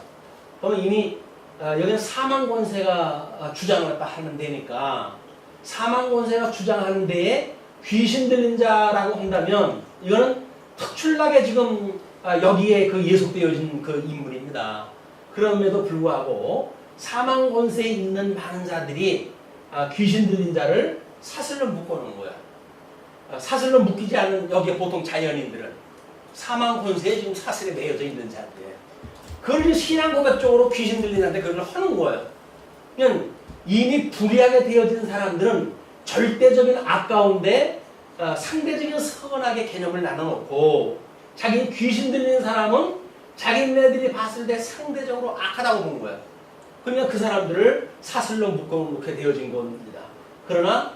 그러면 이미 여기는 사망 권세가 주장을 하는 데니까, 사망 권세가 주장하는 데에 귀신 들린 자라고 한다면 이거는 특출나게 지금 여기에 그 예속되어진 그 인물입니다. 그럼에도 불구하고 사망 권세에 있는 많은 자들이 귀신 들린 자를 사슬로 묶어놓은 거야. 사슬로 묶이지 않은 여기에 보통 자연인들은 사망 권세에 지금 사슬에 매여져 있는 자들, 그걸 신앙 고백적으로 귀신 들린 자한테 그걸 하는 거예요. 그냥 이미 불의하게 되어진 사람들은 절대적인 악 가운데 상대적인 선악의 개념을 나눠놓고, 자기 귀신 들리는 사람은 자기네들이 봤을 때 상대적으로 악하다고 본 거예요. 그러니까 그 사람들을 사슬로 묶어놓게 되어진 겁니다. 그러나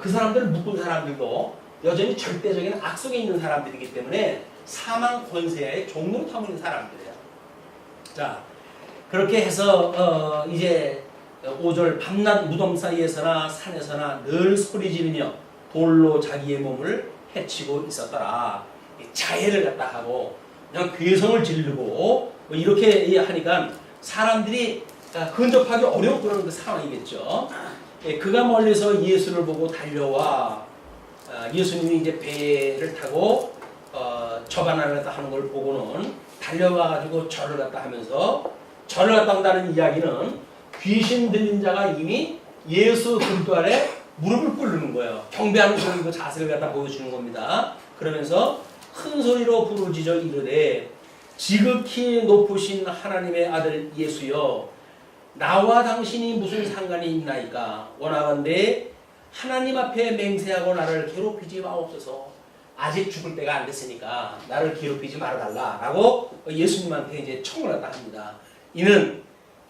그 사람들을 묶은 사람들도 여전히 절대적인 악 속에 있는 사람들이기 때문에 사망 권세의 종로로 타고 있는 사람들이에요. 자, 그렇게 해서 이제 5절 밤낮 무덤 사이에서나 산에서나 늘 소리 지르며 돌로 자기의 몸을 해치고 있었더라. 자해를 갖다 하고 그냥 괴성을 지르고 뭐 이렇게 하니까 사람들이 근접하기 어려운 그런 그 상황이겠죠. 그가 멀리서 예수를 보고 달려와, 예수님이 이제 배를 타고 저반을 갖다 하는 걸 보고는 달려와가지고 절을 갖다 하면서, 절을 갖다 한다는 이야기는 귀신 들린 자가 이미 예수 그리스도 아래 무릎을 꿇는 거예요. 경배하는 그런 그 자세를 갖다 보여주는 겁니다. 그러면서 큰 소리로 부르짖어 이르되, 지극히 높으신 하나님의 아들 예수여, 나와 당신이 무슨 상관이 있나이까? 원하건대 하나님 앞에 맹세하고 나를 괴롭히지 마옵소서. 아직 죽을 때가 안 됐으니까 나를 괴롭히지 말아달라라고 예수님한테 이제 청을 갖다 합니다. 이는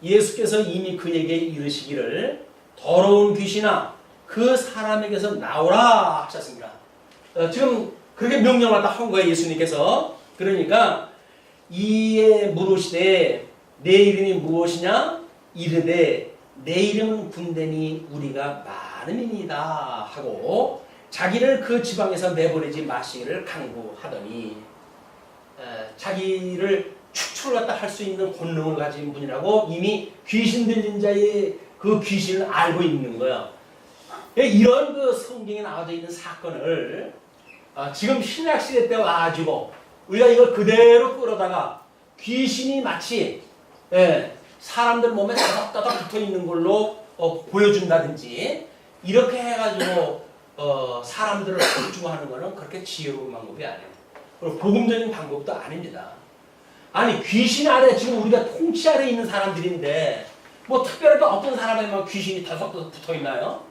예수께서 이미 그에게 이르시기를 더러운 귀신아 그 사람에게서 나오라 하셨습니다. 지금 그렇게 명령을 갖다 한 거예요, 예수님께서. 그러니까 이에 물으시되 내 이름이 무엇이냐? 이르되 내 이름은 군대니 우리가 많음이니이다 하고 자기를 그 지방에서 내보내지 마시기를 강구하더니, 자기를 축출을 갖다 할 수 있는 권능을 가진 분이라고 이미 귀신 들린 자의 그 귀신을 알고 있는 거예요. 이런 그 성경에 나와져 있는 사건을 지금 신약 시대 때 와가지고 우리가 이걸 그대로 끌어다가 귀신이 마치 사람들 몸에 따닥따닥 붙어 있는 걸로 보여준다든지 이렇게 해가지고 사람들을 감추하는 거는 그렇게 지혜로운 방법이 아니에요. 그리고 복음적인 방법도 아닙니다. 아니 귀신 아래 지금 우리가 통치 아래 있는 사람들인데 뭐 특별하게 어떤 사람에만 귀신이 덜썩덜썩 붙어 있나요?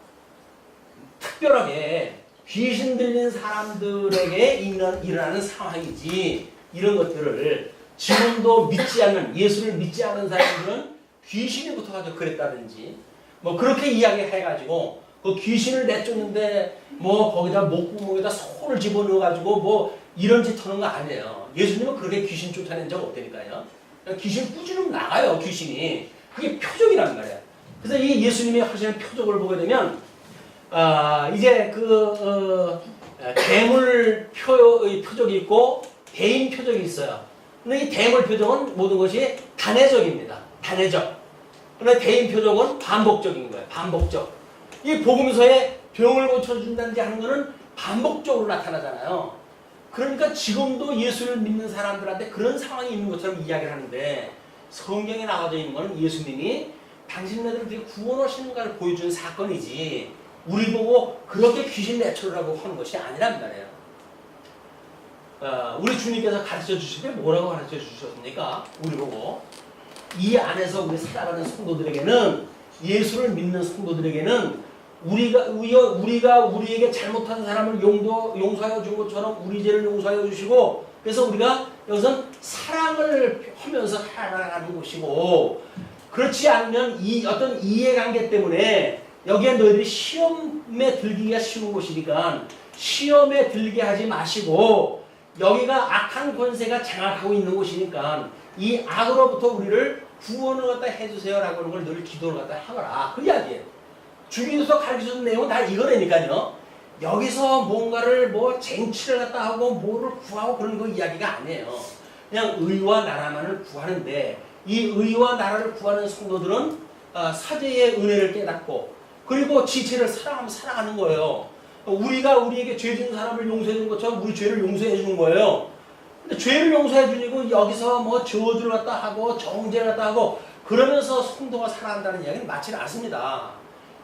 특별하게 귀신 들린 사람들에게 일어나는 상황이지, 이런 것들을 지금도 믿지 않는, 예수를 믿지 않는 사람들은 귀신이 붙어가지고 그랬다든지 뭐 그렇게 이야기해가지고 그 귀신을 내쫓는데 뭐 거기다 목구멍에다 손을 집어넣어가지고 뭐 이런 짓 하는 거 아니에요. 예수님은 그렇게 귀신 쫓아낸 적 없다니까요. 귀신 꾸지르면 나가요. 귀신이. 그게 표적이란 말이에요. 그래서 이 예수님이 하시는 표적을 보게 되면 이제 대물 표적이 있고 대인 표적이 있어요. 근데 이 대물 표적은 모든 것이 단회적입니다. 단회적. 그런데 대인 표적은 반복적인 거예요. 반복적. 이 복음서에 병을 고쳐준다든지 하는 거는 반복적으로 나타나잖아요. 그러니까 지금도 예수를 믿는 사람들한테 그런 상황이 있는 것처럼 이야기를 하는데 성경에 나와져 있는 것은 예수님이 당신네들을 구원하시는 것을 보여준 사건이지 우리 보고 그렇게 귀신 내쫓으라고 하는 것이 아니란 말이에요. 우리 주님께서 가르쳐 주실 때 뭐라고 가르쳐 주셨습니까? 우리 보고 이 안에서 우리 살아가는 성도들에게는 예수를 믿는 성도들에게는 우리가 우리에게 잘못한 사람을 용서하여 준 것처럼 우리 죄를 용서하여 주시고 그래서 우리가 여기서 사랑을 하면서 살아가는 것이고 그렇지 않으면 어떤 이해관계 때문에 여기에 너희들이 시험에 들기가 쉬운 곳이니까 시험에 들게 하지 마시고 여기가 악한 권세가 장악하고 있는 곳이니까 이 악으로부터 우리를 구원을 갖다 해주세요라고 하는 걸 늘 기도를 갖다 하거라. 그 이야기예요. 주기도서 가르쳐준 내용은 다 이거라니까요. 여기서 뭔가를 쟁취를 갖다 하고 뭐를 구하고 그런 거 이야기가 아니에요. 그냥 의와 나라만을 구하는데 이 의와 나라를 구하는 성도들은 사제의 은혜를 깨닫고 그리고 지체를 사랑하면 살아가는 거예요. 우리가 우리에게 죄 지은 사람을 용서해 준 것처럼 우리 죄를 용서해 주는 거예요. 근데 죄를 용서해 주니고 여기서 저주를 갖다 하고 정죄를 갖다 하고 그러면서 성도가 살아간다는 이야기는 맞지 않습니다.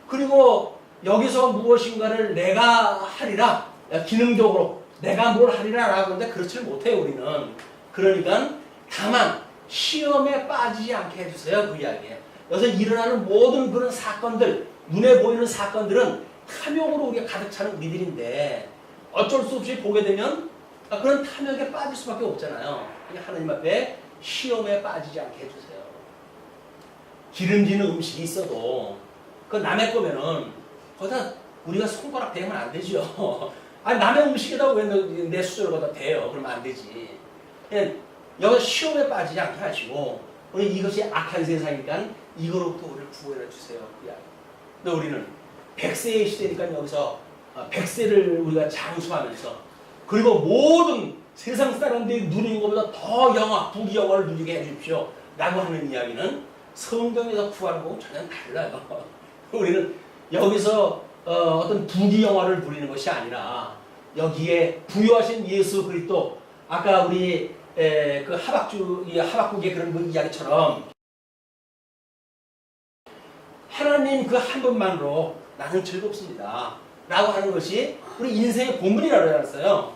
그리고 여기서 무엇인가를 내가 하리라 기능적으로 내가 뭘 하리라 라고 하는데 그렇지를 못해요 우리는. 그러니까 다만 시험에 빠지지 않게 해주세요 그 이야기예요. 여기서 일어나는 모든 그런 사건들 눈에 보이는 사건들은 탐욕으로 우리가 가득 차는 우리들인데 어쩔 수 없이 보게 되면 그런 탐욕에 빠질 수밖에 없잖아요. 그냥 하나님 앞에 시험에 빠지지 않게 해주세요. 기름지는 음식이 있어도 그 남의 거면은 거기다 우리가 손가락 대면 안 되죠. 아니 남의 음식에다 왜 내 수저를 거기다 대요? 그러면 안 되지. 여기 시험에 빠지지 않게 하시고 우리 이것이 악한 세상이니까 이거로부터 우리를 구원해 주세요. 근데 우리는 100세의 시대니까 여기서 100세를 우리가 장수하면서 그리고 모든 세상 사람들이 누리는 것보다 더 영화, 부귀영화를 누리게 해주십시오. 라고 하는 이야기는 성경에서 구하는 거하고 전혀 달라요. 우리는 여기서 어떤 부귀영화를 누리는 것이 아니라 여기에 부여하신 예수 그리스도 아까 우리 그 하박국의 그런 그 이야기처럼 하나님 그 한 분만으로 나는 즐겁습니다. 라고 하는 것이 우리 인생의 본분이라고 해놨어요.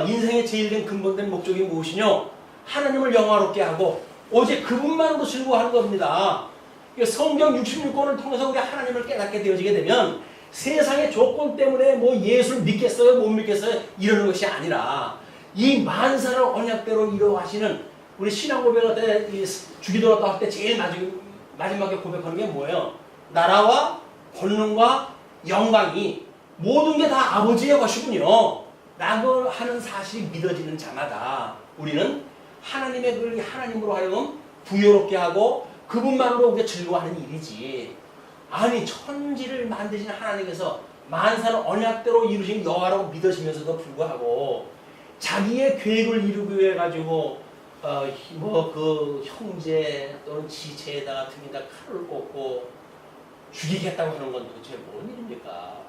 인생의 제일 된 근본된 목적이 무엇이뇨? 하나님을 영화롭게 하고 오직 그분만으로 즐거워하는 겁니다. 성경 66권을 통해서 우리 하나님을 깨닫게 되어지게 되면 세상의 조건 때문에 예수를 믿겠어요? 못 믿겠어요? 이러는 것이 아니라 이 만사를 언약대로 이루어가시는 우리 신앙 고백할 때 주기도 할 때 제일 마지막에 고백하는 게 뭐예요? 나라와 권능과 영광이 모든 게 다 아버지의 것이군요. 라고 하는 사실이 믿어지는 자마다 우리는 하나님의 그 하나님으로 하여금 부여롭게 하고 그분만으로 우리가 즐거워하는 일이지. 아니 천지를 만드신 하나님께서 만사를 언약대로 이루신 여호와라고 믿으시면서도 불구하고 자기의 계획을 이루기 위해 가지고 그 형제 또는 지체에다가 등에다 칼을 꽂고 죽이겠다고 하는 건 도대체 뭔 일입니까?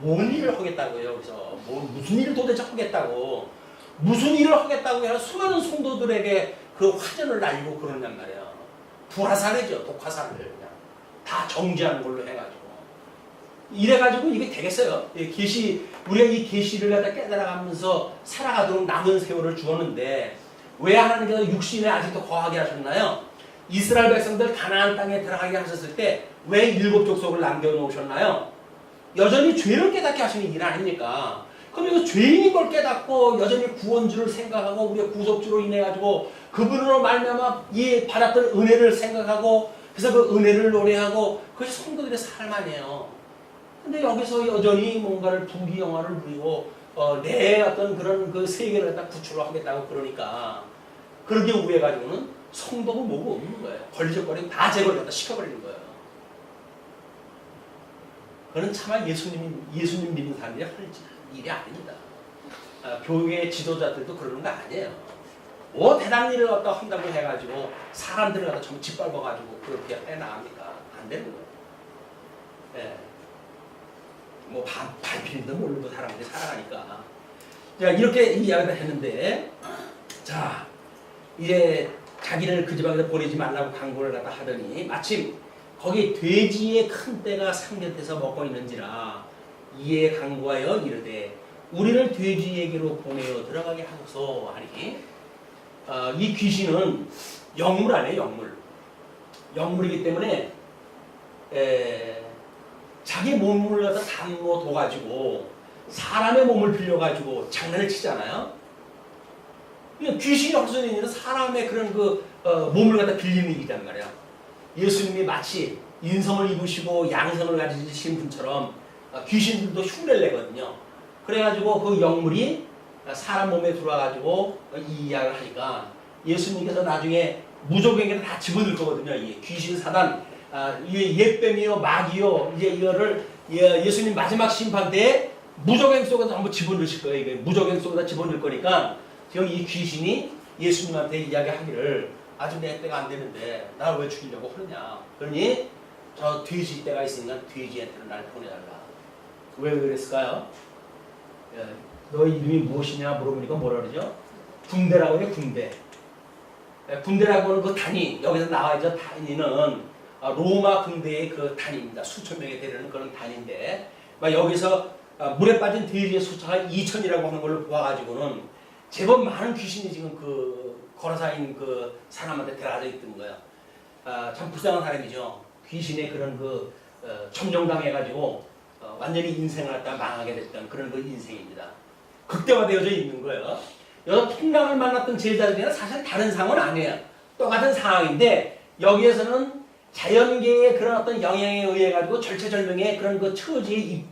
뭔 일을 하겠다고요? 여기서 무슨 일을 도대체 하겠다고? 무슨 일을 하겠다고 해서 수많은 성도들에게 그 화전을 날리고 그러냔 말이에요. 불화살이죠. 독화살을 그냥 다 정지하는 걸로 해가지고 이래가지고 이게 되겠어요? 우리가 이 계시를 갖다 깨달아가면서 살아가도록 남은 세월을 주었는데 왜 하나님께서 육신에 아직도 거하게 하셨나요? 이스라엘 백성들 가나안 땅에 들어가게 하셨을 때 왜 7 족속을 남겨놓으셨나요? 여전히 죄를 깨닫게 하시는 일 아닙니까? 그럼 이거 죄인인 걸 깨닫고 여전히 구원주를 생각하고 우리의 구속주로 인해 가지고 그분으로 말미암아 받았던 은혜를 생각하고 그래서 그 은혜를 노래하고 그것이 성도들의 삶 아니에요. 근데 여기서 여전히 뭔가를 부귀영화를 누리고 내 어떤 그런 그 세계를 갖다 구출을 하겠다고 그러니까 그러게 우해 가지고는 성도고 뭐고 없는 거예요. 걸리적거리면 다 제거를 갖다 시켜버리는 거예요. 그는 차마 예수님 믿는 사람들이 할 일이 아닙니다. 교회 지도자들도 그러는 거 아니에요. 뭐 대단한 일을 갖다 한다고 해가지고 사람들을 갖다 전부 짓밟아가지고 그렇게 해나갑니까? 안 되는 거예요. 예. 뭐 발필도 모르고 사람들이 살아가니까. 자, 이렇게 이야기를 했는데, 자, 이제 자기를 그 지방에서 보내지 말라고 강구를 갖다 하더니 마침 거기 돼지의 큰 떼가 상곁에서 먹고 있는지라 이에 강구하여 이르되 우리를 돼지에게로 보내어 들어가게 하소서 하니, 이 귀신은 영물 아니에요. 영물이기 때문에 자기 몸을 갖다 담고 둬가지고 사람의 몸을 빌려가지고 장난을 치잖아요. 귀신이 없어져 있는 사람의 그런 몸을 갖다 빌리는 일이란 말이야. 예수님이 마치 인성을 입으시고 양성을 가지신 분처럼 귀신들도 흉내를 내거든요. 그래가지고 그 영물이 사람 몸에 들어와가지고 이 이야기를 하니까 예수님께서 나중에 무적에게는 다 집어넣을 거거든요. 이 귀신 사단, 옛뱀이요, 마귀요, 이제 이거를 예수님 마지막 심판 때 무적행 속에다 한번 집어넣으실 거예요. 이게 무적행 속에다 집어넣을 거니까 지금 이 귀신이 예수님한테 이야기하기를 아주 내 때가 안 되는데 나를 왜 죽이려고 하느냐. 그러니 저 돼지 때가 있으니까 돼지한테는 날 보내달라. 왜 그랬을까요? 너 이름이 무엇이냐 물어보니까 뭐라 그러죠? 군대라고 해요. 군대라고 하는 그 단위, 여기서 나와 있죠. 단위는 로마 군대의 그 단위입니다. 수천 명에 되는 그런 단위인데 여기서 물에 빠진 돼지의 숫자가 2천이라고 하는 걸로 보아가지고는 제법 많은 귀신이 지금 그 걸어사인 그 사람한테 들어가져 있던 거예요. 참 불쌍한 사람이죠. 귀신의 그런 점령당해가지고 완전히 인생을 갖다 망하게 됐던 그런 그 인생입니다. 극대화되어져 있는 거예요. 여기서 풍랑을 만났던 제자들이랑 사실 다른 상황은 아니에요. 똑같은 상황인데 여기에서는 자연계의 그런 어떤 영향에 의해 가지고 절체절명의 그런 그 처지에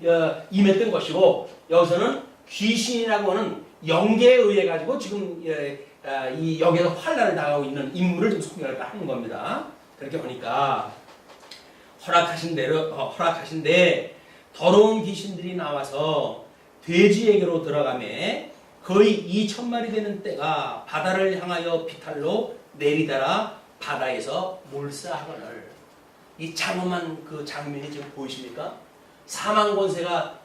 임했던 것이고 여기서는 귀신이라고 하는 영계에 의해 가지고 지금 이 여기에서 환란을 당하고 있는 인물을 좀 소개를 하는 겁니다. 그렇게 보니까 허락하신데 더러운 귀신들이 나와서 돼지에게로 들어가매 거의 2,000마리 되는 떼가 바다를 향하여 비탈로 내리다라 바다에서 몰사하거늘. 이 장엄한 그 장면이 지금 보이십니까? 사망권세가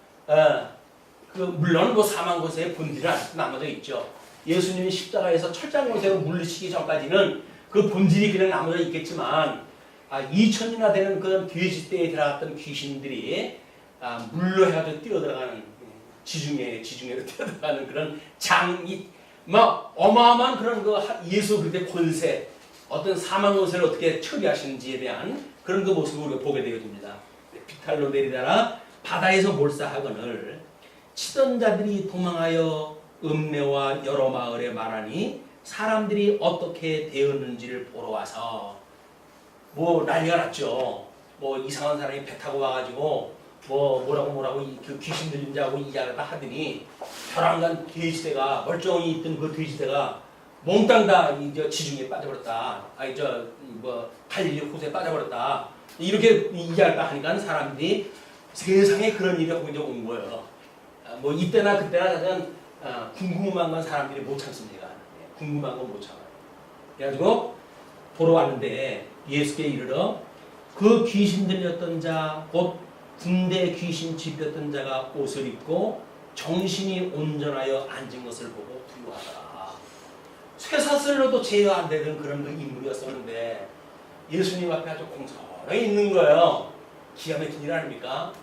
물론 뭐 사망권세의 본질은 아직도 남아져 있죠. 예수님이 십자가에서 철장권세로 물리치기 전까지는 그 본질이 그냥 남아져 있겠지만 2,000이나 되는 그런 돼지떼에 들어갔던 귀신들이 물로 해가지고 뛰어들어가는 지중해로 뛰어들어가는 그런 어마어마한 그런 그 예수 그리스도의 권세, 어떤 사망 권세를 어떻게 처리하시는지에 대한 그런 그 모습을 우리가 보게 되어집니다. 비탈로 내리다라 바다에서 몰사하거늘 치던 자들이 도망하여 읍내와 여러 마을에 말하니 사람들이 어떻게 되었는지를 보러 와서 뭐 난리가 났죠. 뭐 이상한 사람이 배 타고 와가지고 뭐라고 그 귀신 들린 자하고 이야기를 하더니 벼랑간 돼지새가 멀쩡히 있던 그 돼지새가 몽땅 다 지중해에 빠져버렸다. 갈릴리 호수에 빠져버렸다. 이렇게 이야기를 하니까 사람들이 세상에 그런 일이 혹은 온 거예요. 뭐 이때나 그때나 그냥 궁금한 건 사람들이 못 참습니다. 궁금한 건 못 참아요. 그래가지고 보러 왔는데 예수께 이르러 그 귀신 들렸던 자 곧 군대 귀신 집혔던 자가 옷을 입고 정신이 온전하여 앉은 것을 보고 두려워하더라. 쇠사슬로도 제어 안 되는 그런 그 인물이었었는데 예수님 앞에 아주 공손하게 있는 거예요. 기가 막힌 일 아닙니까?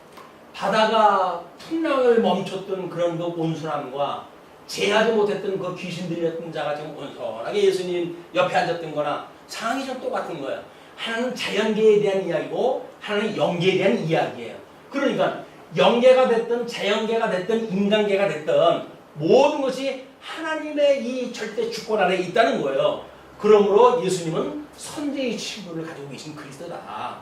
바다가 풍랑을 멈췄던 그런 그 온순함과 제하지 못했던 그 귀신 들렸던 자가 지금 온순하게 예수님 옆에 앉았던 거나 상황이 좀 똑같은 거예요. 하나는 자연계에 대한 이야기고 하나는 영계에 대한 이야기예요. 그러니까 영계가 됐든 자연계가 됐든 인간계가 됐든 모든 것이 하나님의 이 절대 주권 아래 있다는 거예요. 그러므로 예수님은 선제의 친구를 가지고 계신 그리스도다.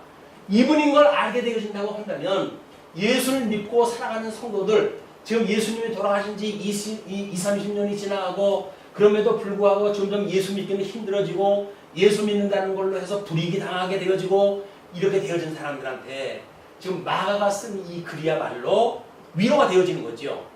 이분인 걸 알게 되어진다고 한다면 예수를 믿고 살아가는 성도들, 지금 예수님이 돌아가신 지 20, 30년이 지나가고 그럼에도 불구하고 점점 예수 믿기는 힘들어지고 예수 믿는다는 걸로 해서 불이익이 당하게 되어지고 이렇게 되어진 사람들한테 지금 마가가 쓴 이 글이야말로 위로가 되어지는 거죠.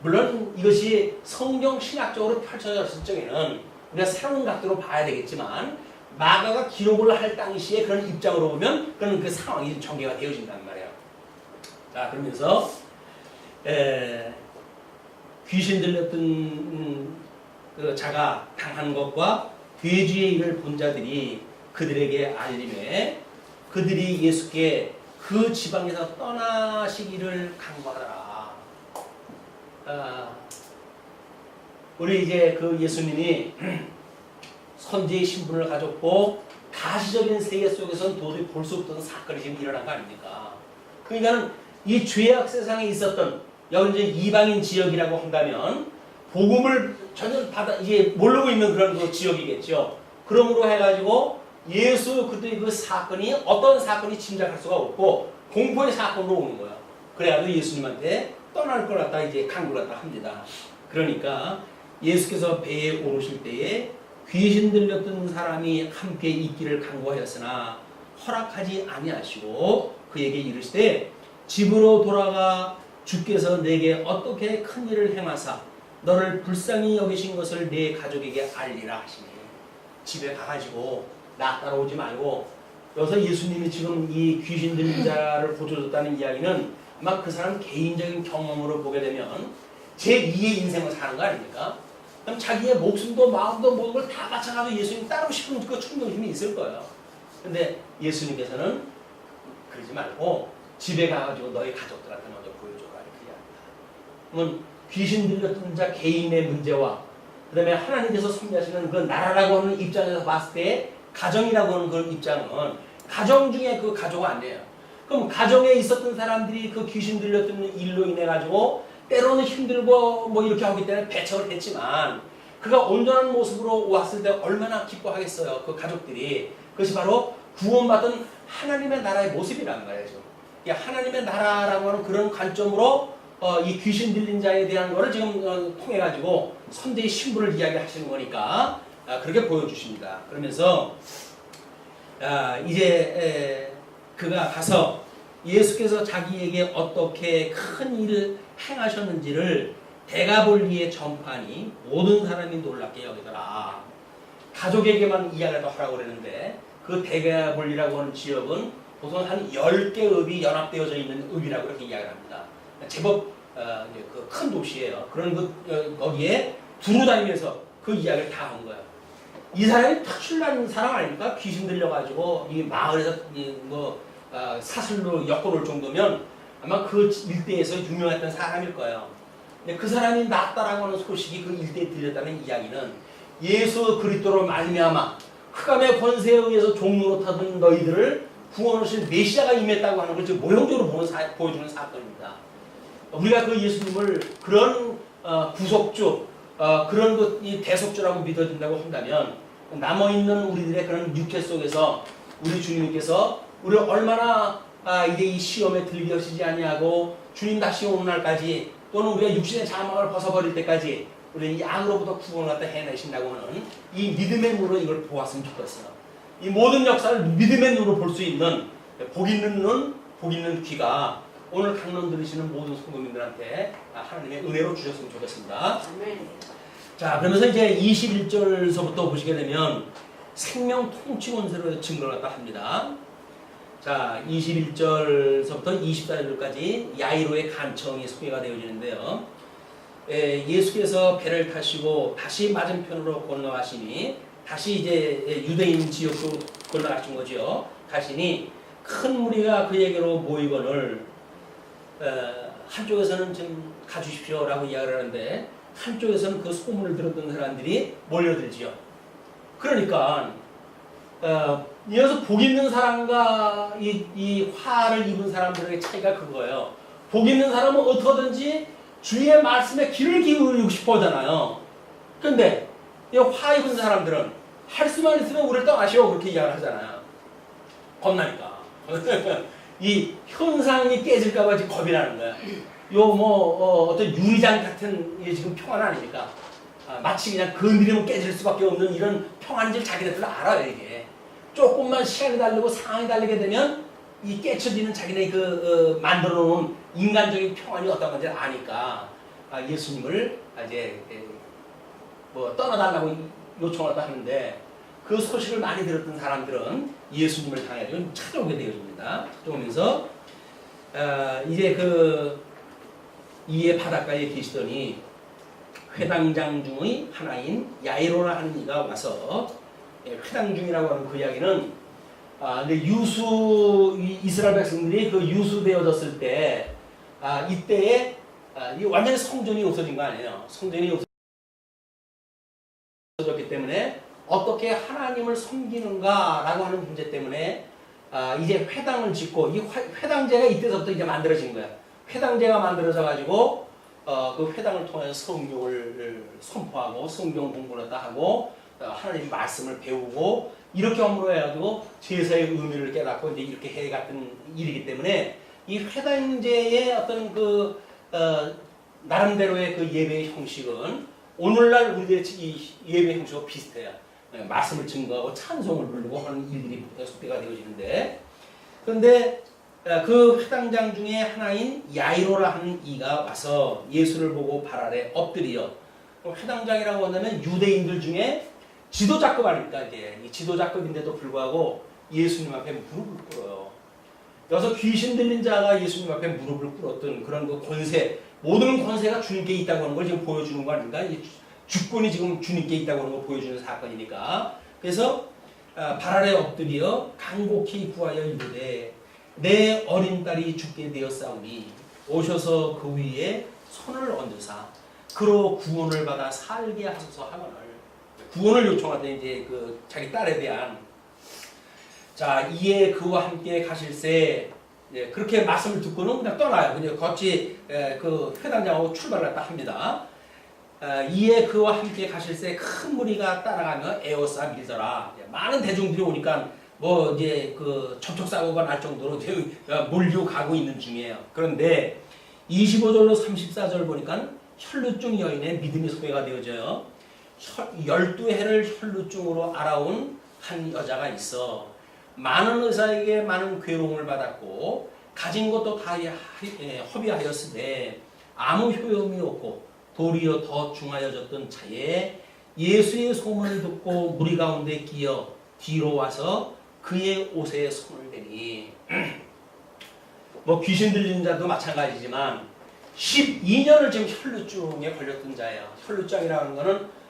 물론 이것이 성경 신학적으로 펼쳐졌을 적에는 우리가 새로운 각도로 봐야 되겠지만 마가가 기록을 할 당시에 그런 입장으로 보면 그런 그 상황이 전개가 되어진단 말이에요. 자, 그러면서 귀신 들렸던 그 자가 당한 것과 돼지의 일을 본 자들이 그들에게 알림해 그들이 예수께 그 지방에서 떠나시기를 간구하더라. 우리 이제 그 예수님이 선지의 신분을 가졌고 가시적인 세계 속에서는 도저히 볼 수 없던 사건이 지금 일어난 거 아닙니까? 그러니까는 이 죄악 세상에 있었던 여기 이제 이방인 지역이라고 한다면 복음을 전혀 이제 모르고 있는 그런 그 지역이겠죠. 그러므로 해가지고 예수 그때의 그 사건이 어떤 사건이 짐작할 수가 없고 공포의 사건으로 오는 거야. 그래가지고 예수님한테 떠날 걸 갖다 이제 강구를 갖다 합니다. 그러니까 예수께서 배에 오르실 때에 귀신 들렸던 사람이 함께 있기를 간구하였으나 허락하지 아니하시고 그에게 이르시되 집으로 돌아가 주께서 내게 어떻게 큰 일을 행하사 너를 불쌍히 여기신 것을 내 가족에게 알리라 하시니 집에 가가지고 나 따라오지 말고 여기서 예수님이 지금 이 귀신 들린 자를 고쳐줬다는 이야기는 아마 그 사람 개인적인 경험으로 보게 되면 제2의 인생을 사는 거 아닙니까? 그럼 자기의 목숨도 마음도 모든 걸 다 바쳐가지고 예수님 따르고 싶은 그 충동심이 있을 거예요. 근데 예수님께서는 그러지 말고 집에 가가지고 너희 가족들한테 먼저 보여줘라 이렇게 이야기합니다. 그러면 귀신 들렸던 자 개인의 문제와 그 다음에 하나님께서 섭리하시는 그 나라라고 하는 입장에서 봤을 때 가정이라고 하는 그 입장은 가정 중에 그 가족 아니에요. 그럼 가정에 있었던 사람들이 그 귀신 들렸던 일로 인해 가지고 때로는 힘들고 뭐 이렇게 하기 때문에 배척을 했지만 그가 온전한 모습으로 왔을 때 얼마나 기뻐하겠어요. 그 가족들이. 그것이 바로 구원받은 하나님의 나라의 모습이란 말이죠. 하나님의 나라라고 하는 그런 관점으로 이 귀신 들린 자에 대한 거를 지금 통해 가지고 선대의 신부를 이야기하시는 거니까 그렇게 보여주십니다. 그러면서 이제 그가 가서 예수께서 자기에게 어떻게 큰 일을 행하셨는지를 데가볼리에 전파하니 모든 사람이 놀랍게 여기더라. 가족에게만 이야기를 하라고 그러는데 그 데가볼리라고 하는 지역은 보통 한 10개 읍이 연합되어져 있는 읍이라고 이렇게 이야기를 합니다. 제법 그 큰 도시예요. 그런 거기에 두루 다니면서 그 이야기를 다 한 거예요. 이 사람이 특출난 사람 아닙니까? 귀신 들려가지고 이 마을에서 사슬로 엮어놓을 정도면 아마 그 일대에서 유명했던 사람일 거예요. 근데 그 사람이 낫다라고 하는 소식이 그 일대에 들렸다는 이야기는 예수 그리스도로 말미암아 흑암의 권세에 의해서 종노릇하던 너희들을 구원하신 메시아가 임했다고 하는 걸 지금 모형적으로 보여주는 사건입니다. 우리가 그 예수님을 그런 구속주, 그런 이 대속주라고 믿어진다고 한다면 남아있는 우리들의 그런 육체 속에서 우리 주님께서 우리를 얼마나 이제 이 시험에 들게 하시지 아니하고 주님 다시 오는 날까지 또는 우리가 육신의 자망을 벗어버릴 때까지 우리는 이 악으로부터 구원을 갖다 해내신다고 하는 이 믿음의 눈으로 이걸 보았으면 좋겠어요. 이 모든 역사를 믿음의 눈으로 볼 수 있는 복 있는 눈, 복 있는 귀가 오늘 강론 들으시는 모든 성도님들한테 하나님의 은혜로 주셨으면 좋겠습니다. 자, 그러면서 이제 21절서부터 보시게 되면 생명 통치 원세로 증거를 갖다 합니다. 자, 21절서부터 24절까지 야이로의 간청이 소개가 되어지는데요. 예수께서 배를 타시고 다시 맞은편으로 건너가시니 다시 이제 유대인 지역으로 건너가신 거죠. 가시니 큰 무리가 그에게로 모이거늘 한쪽에서는 좀 가주십시오라고 이야기를 하는데 한쪽에서는 그 소문을 들었던 사람들이 몰려들지요. 그러니까 이어서 복 있는 사람과 이 화를 입은 사람들의 차이가 그거예요. 복 있는 사람은 어떻게든지 주의 말씀에 귀를 기울이고 싶어 하잖아요. 근데 이 화 입은 사람들은 할 수만 있으면 우리를 떠나시오 그렇게 이야기를 하잖아요. 겁나니까. 이 현상이 깨질까봐 지금 겁이 나는 거야. 어떤 유리장 같은 게 지금 평안 아닙니까? 마치 그냥 건드리면 깨질 수밖에 없는 이런 평안인 줄 자기네들 알아요. 이게 조금만 시간이 다르고 상황이 다르게 되면 이 깨쳐지는 자기네 만들어 놓은 인간적인 평안이 어떤 건지 아니까 예수님을 이제 뭐 떠나달라고 요청하다 하는데 그 소식을 많이 들었던 사람들은 예수님을 향해 찾아오게 되어집니다. 찾아오면서 이제 이에 바닷가에 계시더니 회당장 중의 하나인 야이로라 하는 이가 와서, 회당 중이라고 하는 그 이야기는 근데 이스라엘 백성들이 유수되어졌을 때 이때에 이 완전히 성전이 없어진 거 아니에요. 성전이 없어졌기 때문에 어떻게 하나님을 섬기는가라고 하는 문제 때문에 이제 회당을 짓고, 이 회당제가 이때부터 이제 만들어진 거야. 회당제가 만들어져 가지고 그 회당을 통해서 성경을 선포하고 성경 공부를 다 하고 하나님 말씀을 배우고 이렇게 함으로 해가지고 제사의 의미를 깨닫고 이제 이렇게 해갔던 일이기 때문에 이 회당제의 어떤 나름대로의 예배의 형식은 오늘날 우리들의 이 예배 형식과 비슷해요. 말씀을 증거하고 찬송을 부르고 하는 일들이 속대가 되어지는데, 그런데 그 회당장 중에 하나인 야이로라 하는 이가 와서 예수를 보고 발 아래 엎드려. 회당장이라고 한다면 유대인들 중에 지도자급 아닙니까? 이게 이 지도자급인데도 불구하고 예수님 앞에 무릎을 꿇어요. 여기서 귀신 들린 자가 예수님 앞에 무릎을 꿇었던 그런 권세, 모든 권세가 주님께 있다고 하는 걸 지금 보여주는 거 아닙니까? 주권이 지금 주님께 있다고 하는 걸 보여주는 사건이니까. 그래서 발 아래 엎드려 간곡히 구하여 이르되 내 어린 딸이 죽게 되었사오니 오셔서 그 위에 손을 얹으사 그로 구원을 받아 살게 하소서 하거늘. 구원을 요청하더니 이제 자기 딸에 대한, 자 이에 그와 함께 가실새, 그렇게 말씀을 듣고는 그냥 떠나요. 그냥 같이 회당장하고 출발을 딱 합니다. 이에 그와 함께 가실새 큰 무리가 따라가며 에워싸 밀더라. 많은 대중들이 오니까 뭐 이제 접촉 사고가 날 정도로 몰려가고 있는 중이에요. 그런데 25절로 34절 보니까 혈루증 여인의 믿음이 소개가 되어져요. 12해를 혈루증으로 알아온 한 여자가 있어 많은 의사에게 많은 괴로움을 받았고 가진 것도 다 허비하였으되 아무 효용이 없고 도리어 더 중하여졌던 차에 예수의 소문을 듣고 무리 가운데 끼어 뒤로 와서 그의 옷에 손을 대니, 뭐 귀신 들린 자도 마찬가지지만 12년을 지금 혈루증에 걸렸던 자예요. 혈루증이라는 거는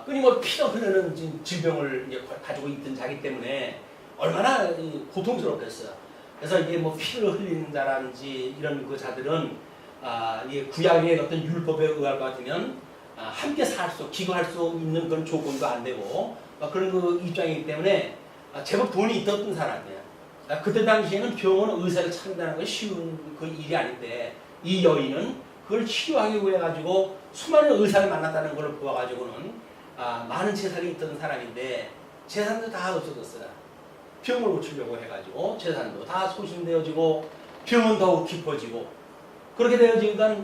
끊임없이 피가 흐르는 질병을 이제 가지고 있던 자기 때문에 얼마나 고통스럽겠어요. 그래서 이게 뭐 피를 흘리는 자라든지 이런 자들은 이게 구약의 어떤 율법에 의할 것 같으면 함께 기거할 수 있는 그런 조건도 안 되고 그런 입장이기 때문에 제법 돈이 있었던 사람이에요. 그때 당시에는 병원 의사를 찾는다는 건 쉬운 일이 아닌데 이 여인은 그걸 치료하기 위해 가지고 수많은 의사를 만났다는 걸 보아가지고는 많은 재산이 있던 사람인데 재산도 다 없어졌어요. 병을 고치려고 해가지고 재산도 다 소진되어지고 병은 더욱 깊어지고 그렇게 되어지니까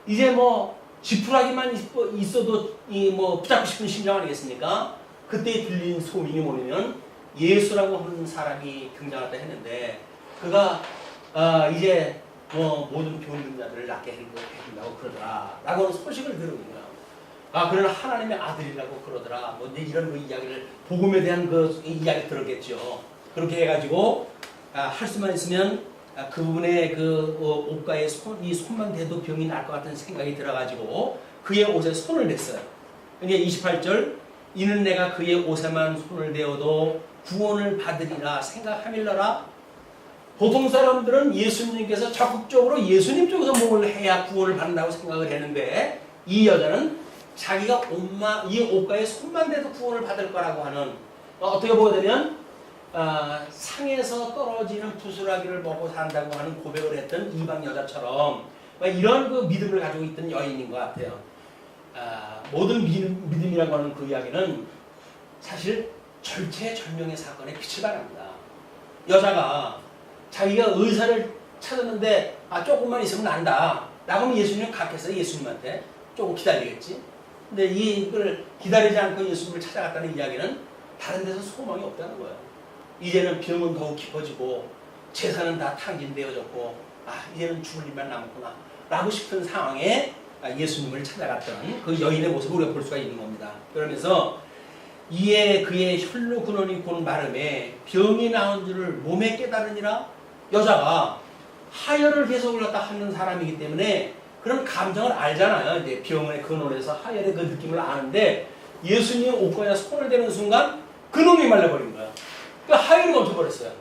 이제 뭐 지푸라기만 있어도 붙잡고 싶은 심정 아니겠습니까? 그때 들린 소문이 뭐냐면 예수라고 하는 사람이 등장했다 했는데 그가 이제 모든 병든 자들을 낫게 해준다고 그러더라 라고 하는 소식을 들은 거야. 그러나 하나님의 아들이라고 그러더라. 이런 이야기를 복음에 대한 이야기 들었겠죠. 그렇게 해가지고 할 수만 있으면 그분의 옷가에 이 손만 대도 병이 날 것 같은 생각이 들어가지고 그의 옷에 손을 댔어요. 그러니까 28절 이는 내가 그의 옷에만 손을 대어도 구원을 받으리라 생각하밀러라. 보통 사람들은 예수님께서 적극적으로 예수님 쪽에서 뭘 해야 구원을 받는다고 생각을 했는데 이 여자는 자기가 이 옷가에 손만 대도 구원을 받을 거라고 하는, 어떻게 보게 되면 상에서 떨어지는 부스라기를 먹고 산다고 하는 고백을 했던 이방 여자처럼 이런 믿음을 가지고 있던 여인인 것 같아요. 모든 믿음이라고 하는 그 이야기는 사실 절체절명의 사건에 빛을 발합니다. 여자가 자기가 의사를 찾았는데 조금만 있으면 난다 라고 하면 예수님은 각해서 예수님한테 조금 기다리겠지. 근데 이걸 기다리지 않고 예수님을 찾아갔다는 이야기는 다른 데서 소망이 없다는 거예요. 이제는 병은 더욱 깊어지고 재산은 다 탕진되어졌고 이제는 죽을 일만 남았구나 라고 싶은 상황에 예수님을 찾아갔던 그 여인의 모습을 우리가 볼 수가 있는 겁니다. 그러면서 이에 그의 혈로 근원이 곧 마름에 병이 나온 줄을 몸에 깨달으니라. 여자가 하혈을 계속 갖다 하는 사람이기 때문에 그런 감정을 알잖아요. 이제 병의 근원에서 하혈의 그 느낌을 아는데 예수님 옷가에 손을 대는 순간 그놈이 말라버린 거야. 그러니까 하혈이 멈춰버렸어요.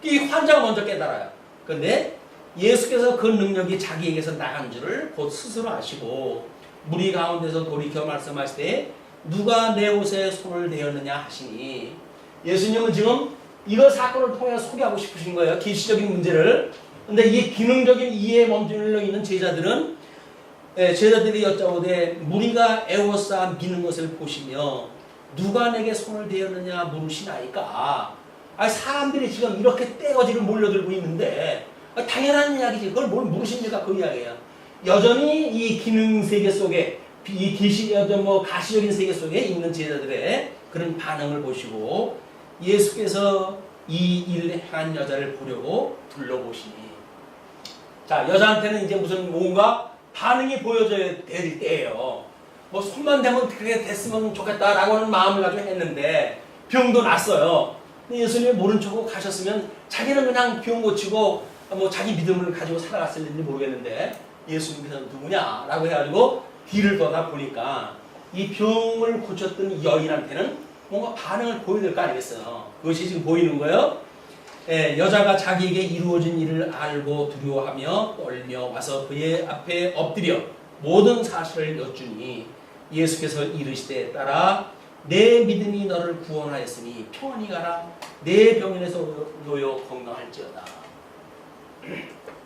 이 환자가 먼저 깨달아요. 그런데 예수께서 그 능력이 자기에게서 나간 줄을 곧 스스로 아시고 무리 가운데서 돌이켜 말씀하실 때 누가 내 옷에 손을 대었느냐 하시니, 예수님은 지금 이거 사건을 통해 소개하고 싶으신 거예요. 계시적인 문제를. 근데 이 기능적인 이해에 멈춰 있는 제자들은 제자들이 여짜오되 무리가 애워싸 미는 것을 보시며 누가 내게 손을 대었느냐 물으시나이까. 사람들이 지금 이렇게 떼거지를 몰려들고 있는데 당연한 이야기지. 그걸 뭘 물으십니까? 그 이야기예요. 여전히 이 기능 세계 속에 이 가시적인 세계 속에 있는 제자들의 그런 반응을 보시고 예수께서 이 일을 행한 여자를 보려고 둘러보시니, 자, 여자한테는 이제 무슨 뭔가 반응이 보여져야 될 때예요. 뭐 손만 대면 그게 됐으면 좋겠다라고 하는 마음을 가지고 했는데 병도 났어요. 근데 예수님이 모른 척하고 가셨으면 자기는 그냥 병 고치고 뭐 자기 믿음을 가지고 살아갔을지 모르겠는데 예수님께서 누구냐라고 해가지고 뒤를 돌아 보니까 이 병을 고쳤던 여인한테는 뭔가 반응을 보여야 될 거 아니겠어요. 그것이 지금 보이는 거예요. 여자가 자기에게 이루어진 일을 알고 두려워하며 떨며 와서 그의 앞에 엎드려 모든 사실을 여쭈니 예수께서 이르시되 따라 내 믿음이 너를 구원하였으니 평안히 가라. 내 병에서 놓여 건강할지어다.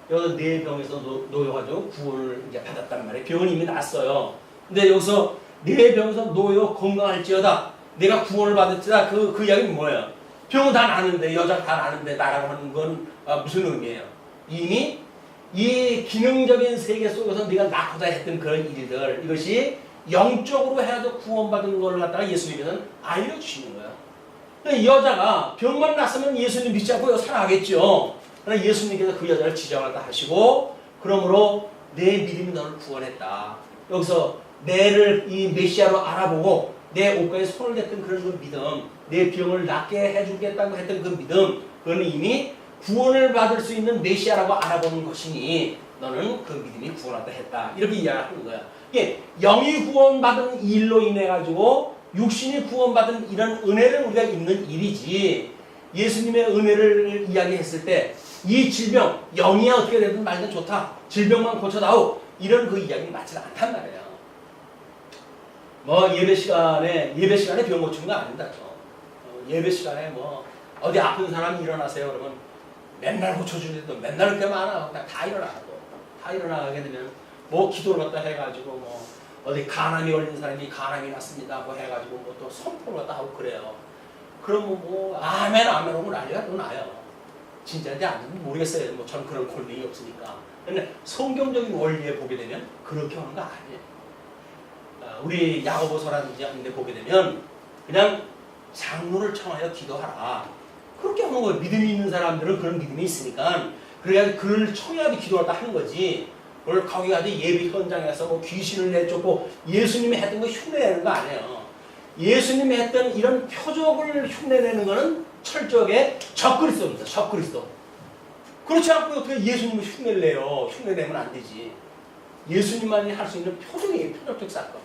여기서 내 병에서 놓여가지고 구원을 이제 받았단 말이에요. 병은 이미 났어요. 근데 여기서 내 병에서 놓여 건강할지어다. 내가 구원을 받았지다. 그 이야기는 뭐예요? 병은 다 나는데, 여자 다 나는데 나라고 하는 건 무슨 의미예요? 이미 이 기능적인 세계 속에서 네가 낳고자 했던 그런 일들, 이것이 영적으로 해서 구원받은 걸 갖다가 예수님께서는 알려주시는 거예요. 그러니까 여자가 병만 났으면 예수님 믿지 않고 살아가겠죠. 그러나 예수님께서 그 여자를 지정하다 하시고, 그러므로 내 믿음이 너를 구원했다. 여기서 내를 이 메시아로 알아보고 내 옷가에 손을 댔던 그런 그 믿음, 내 병을 낫게 해주겠다고 했던 그 믿음, 그건 이미 구원을 받을 수 있는 메시아라고 알아보는 것이니 너는 그 믿음이 구원하다 했다. 이렇게 이야기하는 거야. 이게 영이 구원받은 일로 인해 가지고 육신이 구원받은 이런 은혜를 우리가 입는 일이지, 예수님의 은혜를 이야기했을 때 이 질병, 영이야 어떻게 되든 말든 좋다, 질병만 고쳐다오, 이런 그 이야기는 맞지 않단 말이에요. 뭐 예배 시간에 병 고치는 거 아닙니다. 예배 시간에 뭐 어디 아픈 사람 일어나세요 그러면 맨날 고쳐주는데도 맨날 그렇게 많아. 다 일어나게 되면 뭐 기도를 갖다 해가지고 뭐 어디 간암이 걸린 사람이 간암이 났습니다 뭐 해가지고 뭐 또 선포를 갖다 하고 그래요. 그러면 뭐 아멘 하고 난리가 또 나요. 진짜인지 아닌지 모르겠어요. 뭐 저는 그런 권력이 없으니까. 근데 성경적인 원리에 보게 되면 그렇게 하는 거 아니에요. 우리 야고보서라든지 하는 데 보게 되면 그냥 장로를 청하여 기도하라. 그렇게 하는 거예요. 믿음이 있는 사람들은 그런 믿음이 있으니까 그래야 그를 청해야 기도하다 하는 거지. 그걸 거기 가서 예배 현장에서 뭐 귀신을 내쫓고 예수님이 했던 거 흉내내는 거 아니에요. 예수님이 했던 이런 표적을 흉내내는 거는 철저하게 적그리스도입니다. 적그리스도. 그렇지 않고 어떻게 예수님을 흉내를 내요. 흉내내면 안 되지. 예수님만이 할 수 있는 표적이에요. 표적적 사건.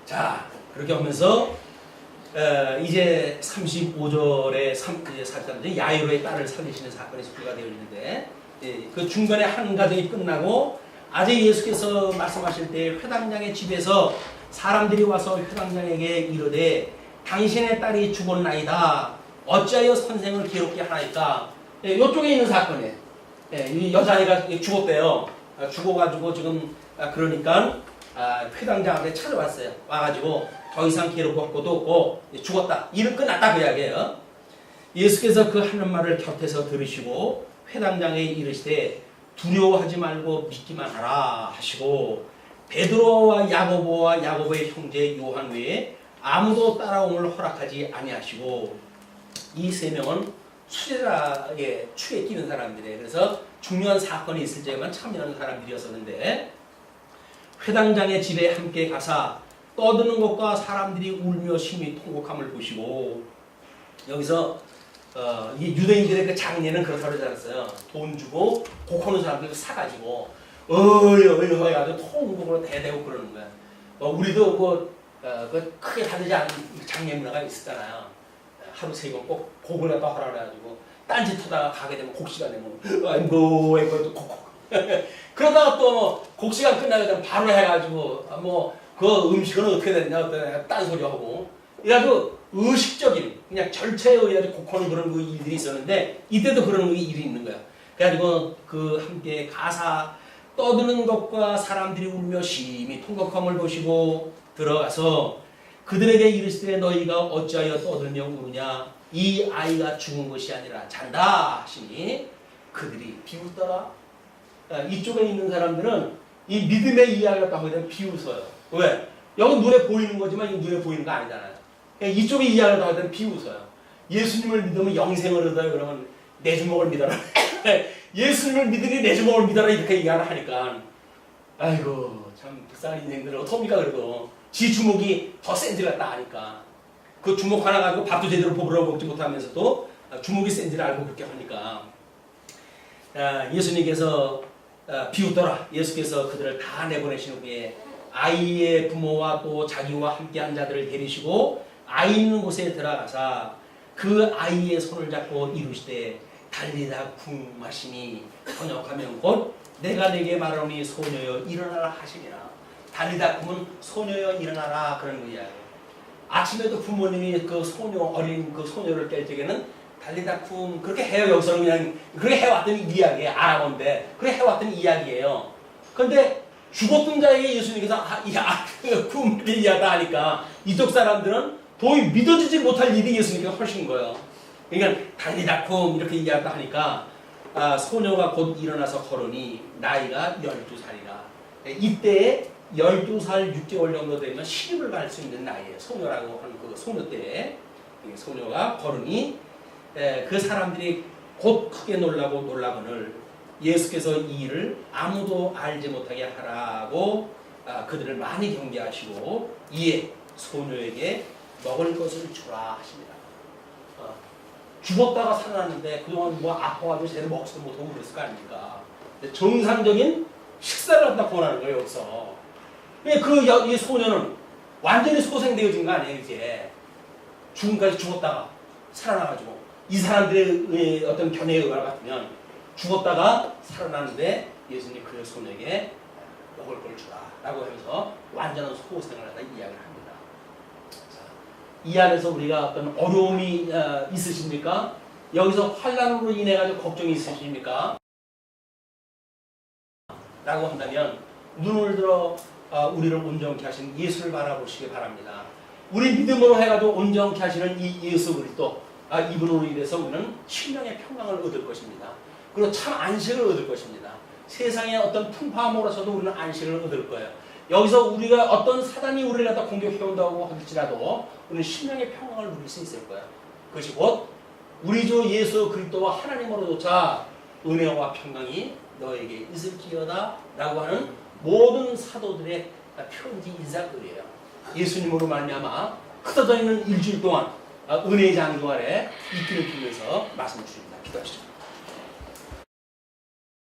자, 그렇게 하면서 이제 35절에 33절 야이로의 딸을 살리시는 사건이 소개가 되어 있는데, 그 중간에 한 가정이 끝나고 아직 예수께서 말씀하실 때 회당장의 집에서 사람들이 와서 회당장에게 이르되 당신의 딸이 죽었나이다. 어찌하여 선생을 괴롭게 하나이까. 이쪽에 있는 사건이에요. 이 여자아이가 죽었대요. 죽어가지고 지금 그러니까 회당장한테 찾아왔어요. 와가지고 더 이상 괴롭힐 것도 없고 죽었다. 일은 끝났다 그 이야기예요. 예수께서 그 하는 말을 곁에서 들으시고 회당장에 이르시되 두려워하지 말고 믿기만 하라 하시고 베드로와 야고보와 야고보의 형제 요한 외에 아무도 따라옴을 허락하지 아니하시고 이 세 명은 수제자의 추에 끼는 사람들이에요. 그래서 중요한 사건이 있을 때만 참여하는 사람들이었었는데 회당장의 집에 함께 가사 떠드는 것과 사람들이 울며 심히 통곡함을 보시고 여기서 이 유대인들의 그 장례는 그렇다고 그러지 않았어요. 돈 주고 곡하는 사람들 사가지고 어이 해가지고 통곡으로 대대고 그러는 거야. 우리도 그 크게 다르지 않은 장례 문화가 있었잖아요. 하루 세 번 꼭 곡을 갖다 하라 그래가지고 딴짓하다가 가게 되면 곡 시간 되면 아이고 이거 곡 그러다가 또 곡 시간 끝나게 되면 바로 해가지고 그 음식은 어떻게 됐냐 딴소리 하고 이래가지고 의식적인 그냥 절차에 의해서 곡하는 그런 그 일들이 있었는데 이때도 그런 일이 있는 거야. 그래가지고 그 함께 가사 떠드는 것과 사람들이 울며 심히 통곡함을 보시고 들어가서 그들에게 이르시되 너희가 어찌하여 떠들며 우느냐 이 아이가 죽은 것이 아니라 잔다 하시니 그들이 비웃더라. 이쪽에 있는 사람들은 이 믿음의 이야기를 갖다 하게 되면 비웃어요. 왜? 여기 눈에 보이는 거지만 이 눈에 보이는 거 아니잖아요. 이쪽에 이야기를 하게 되면 비웃어요. 예수님을 믿으면 영생을 얻어요. 그러면 내 주먹을 믿어라. 예수님을 믿으니 내 주먹을 믿어라 이렇게 얘기를 하니까 아이고 참 불쌍한 인생들 어떡합니까. 그래도 지 주먹이 더 센지를 갖다 아니까 그 주먹 하나 가지고 밥도 제대로 보부러 먹지 못하면서도 주먹이 센지를 알고 그렇게 하니까 예수님께서 비웃더라. 예수께서 그들을 다 내보내신 후에 아이의 부모와 또 자기와 함께한 자들을 데리시고 아이 있는 곳에 들어가사 그 아이의 손을 잡고 이루시되 달리다 쿵 하시니 번역하면 곧 내가 내게 말하노니 소녀여 일어나라 하시니라. 달리다 쿵은 소녀여 일어나라 그런 거야. 아침에도 부모님이 그 소녀 어린 그 소녀를 깰 적에는 달리다 쿵 그렇게 해요. 여기서는 그냥 그렇게 해왔던 이야기예요. 아람어인데 그렇게 해왔던 이야기예요. 그런데 죽었던 자에게 예수님께서 쿵 이렇게 이야기하다 하니까 이쪽 사람들은 도저히 믿어지지 못할 일이 예수님께서 하신 거예요. 그러니까 달리다 쿵 이렇게 이야기하다 하니까 소녀가 곧 일어나서 걸으니 나이가 12살이라. 이때에 12살 6개월 정도 되면 시집을 갈 수 있는 나이에요. 소녀라고 하는 그 소녀 때에 소녀가 걸으니 그 사람들이 곧 크게 놀라거늘 예수께서 이 일을 아무도 알지 못하게 하라고 그들을 많이 경계하시고 이에 소녀에게 먹을 것을 주라 하십니다. 죽었다가 살아났는데 그동안 아파가지고 제대로 먹지도 못하고 그랬을 거 아닙니까? 정상적인 식사를 갖다 권하는 거예요. 여기서 이 소녀는 완전히 소생되어진 거 아니에요. 이제 죽음까지 죽었다가 살아나가지고 이 사람들의 어떤 견해에 의하 같으면 죽었다가 살아나는데 예수님이 그 소녀에게 먹을 걸 주라 라고 하면서 완전한 소생을 하다 이야기를 합니다. 자, 이 안에서 우리가 어떤 어려움이 있으십니까? 여기서 환난으로 인해 가지고 걱정이 있으십니까? 라고 한다면 눈을 들어 우리를 온전케 하신 예수를 바라보시기 바랍니다. 우리 믿음으로 해가지고 온전케 하시는 이 예수 그리스도 이분으로 인해서 우리는 심령의 평강을 얻을 것입니다. 그리고 참 안식을 얻을 것입니다. 세상의 어떤 풍파함으로서도 우리는 안식을 얻을 거예요. 여기서 우리가 어떤 사단이 우리를 갖다 공격해온다고 할지라도 우리는 심령의 평강을 누릴 수 있을 거예요. 그것이 곧 우리 주 예수 그리스도와 하나님으로조차 은혜와 평강이 너에게 있을지어다 라고 하는 모든 사도들의 편지 인사글이에요. 예수님으로 말미암아 흩어져 있는 일주일 동안 은혜의 장조 아래 있기를 빌면서 말씀 주십니다. 기도하시죠.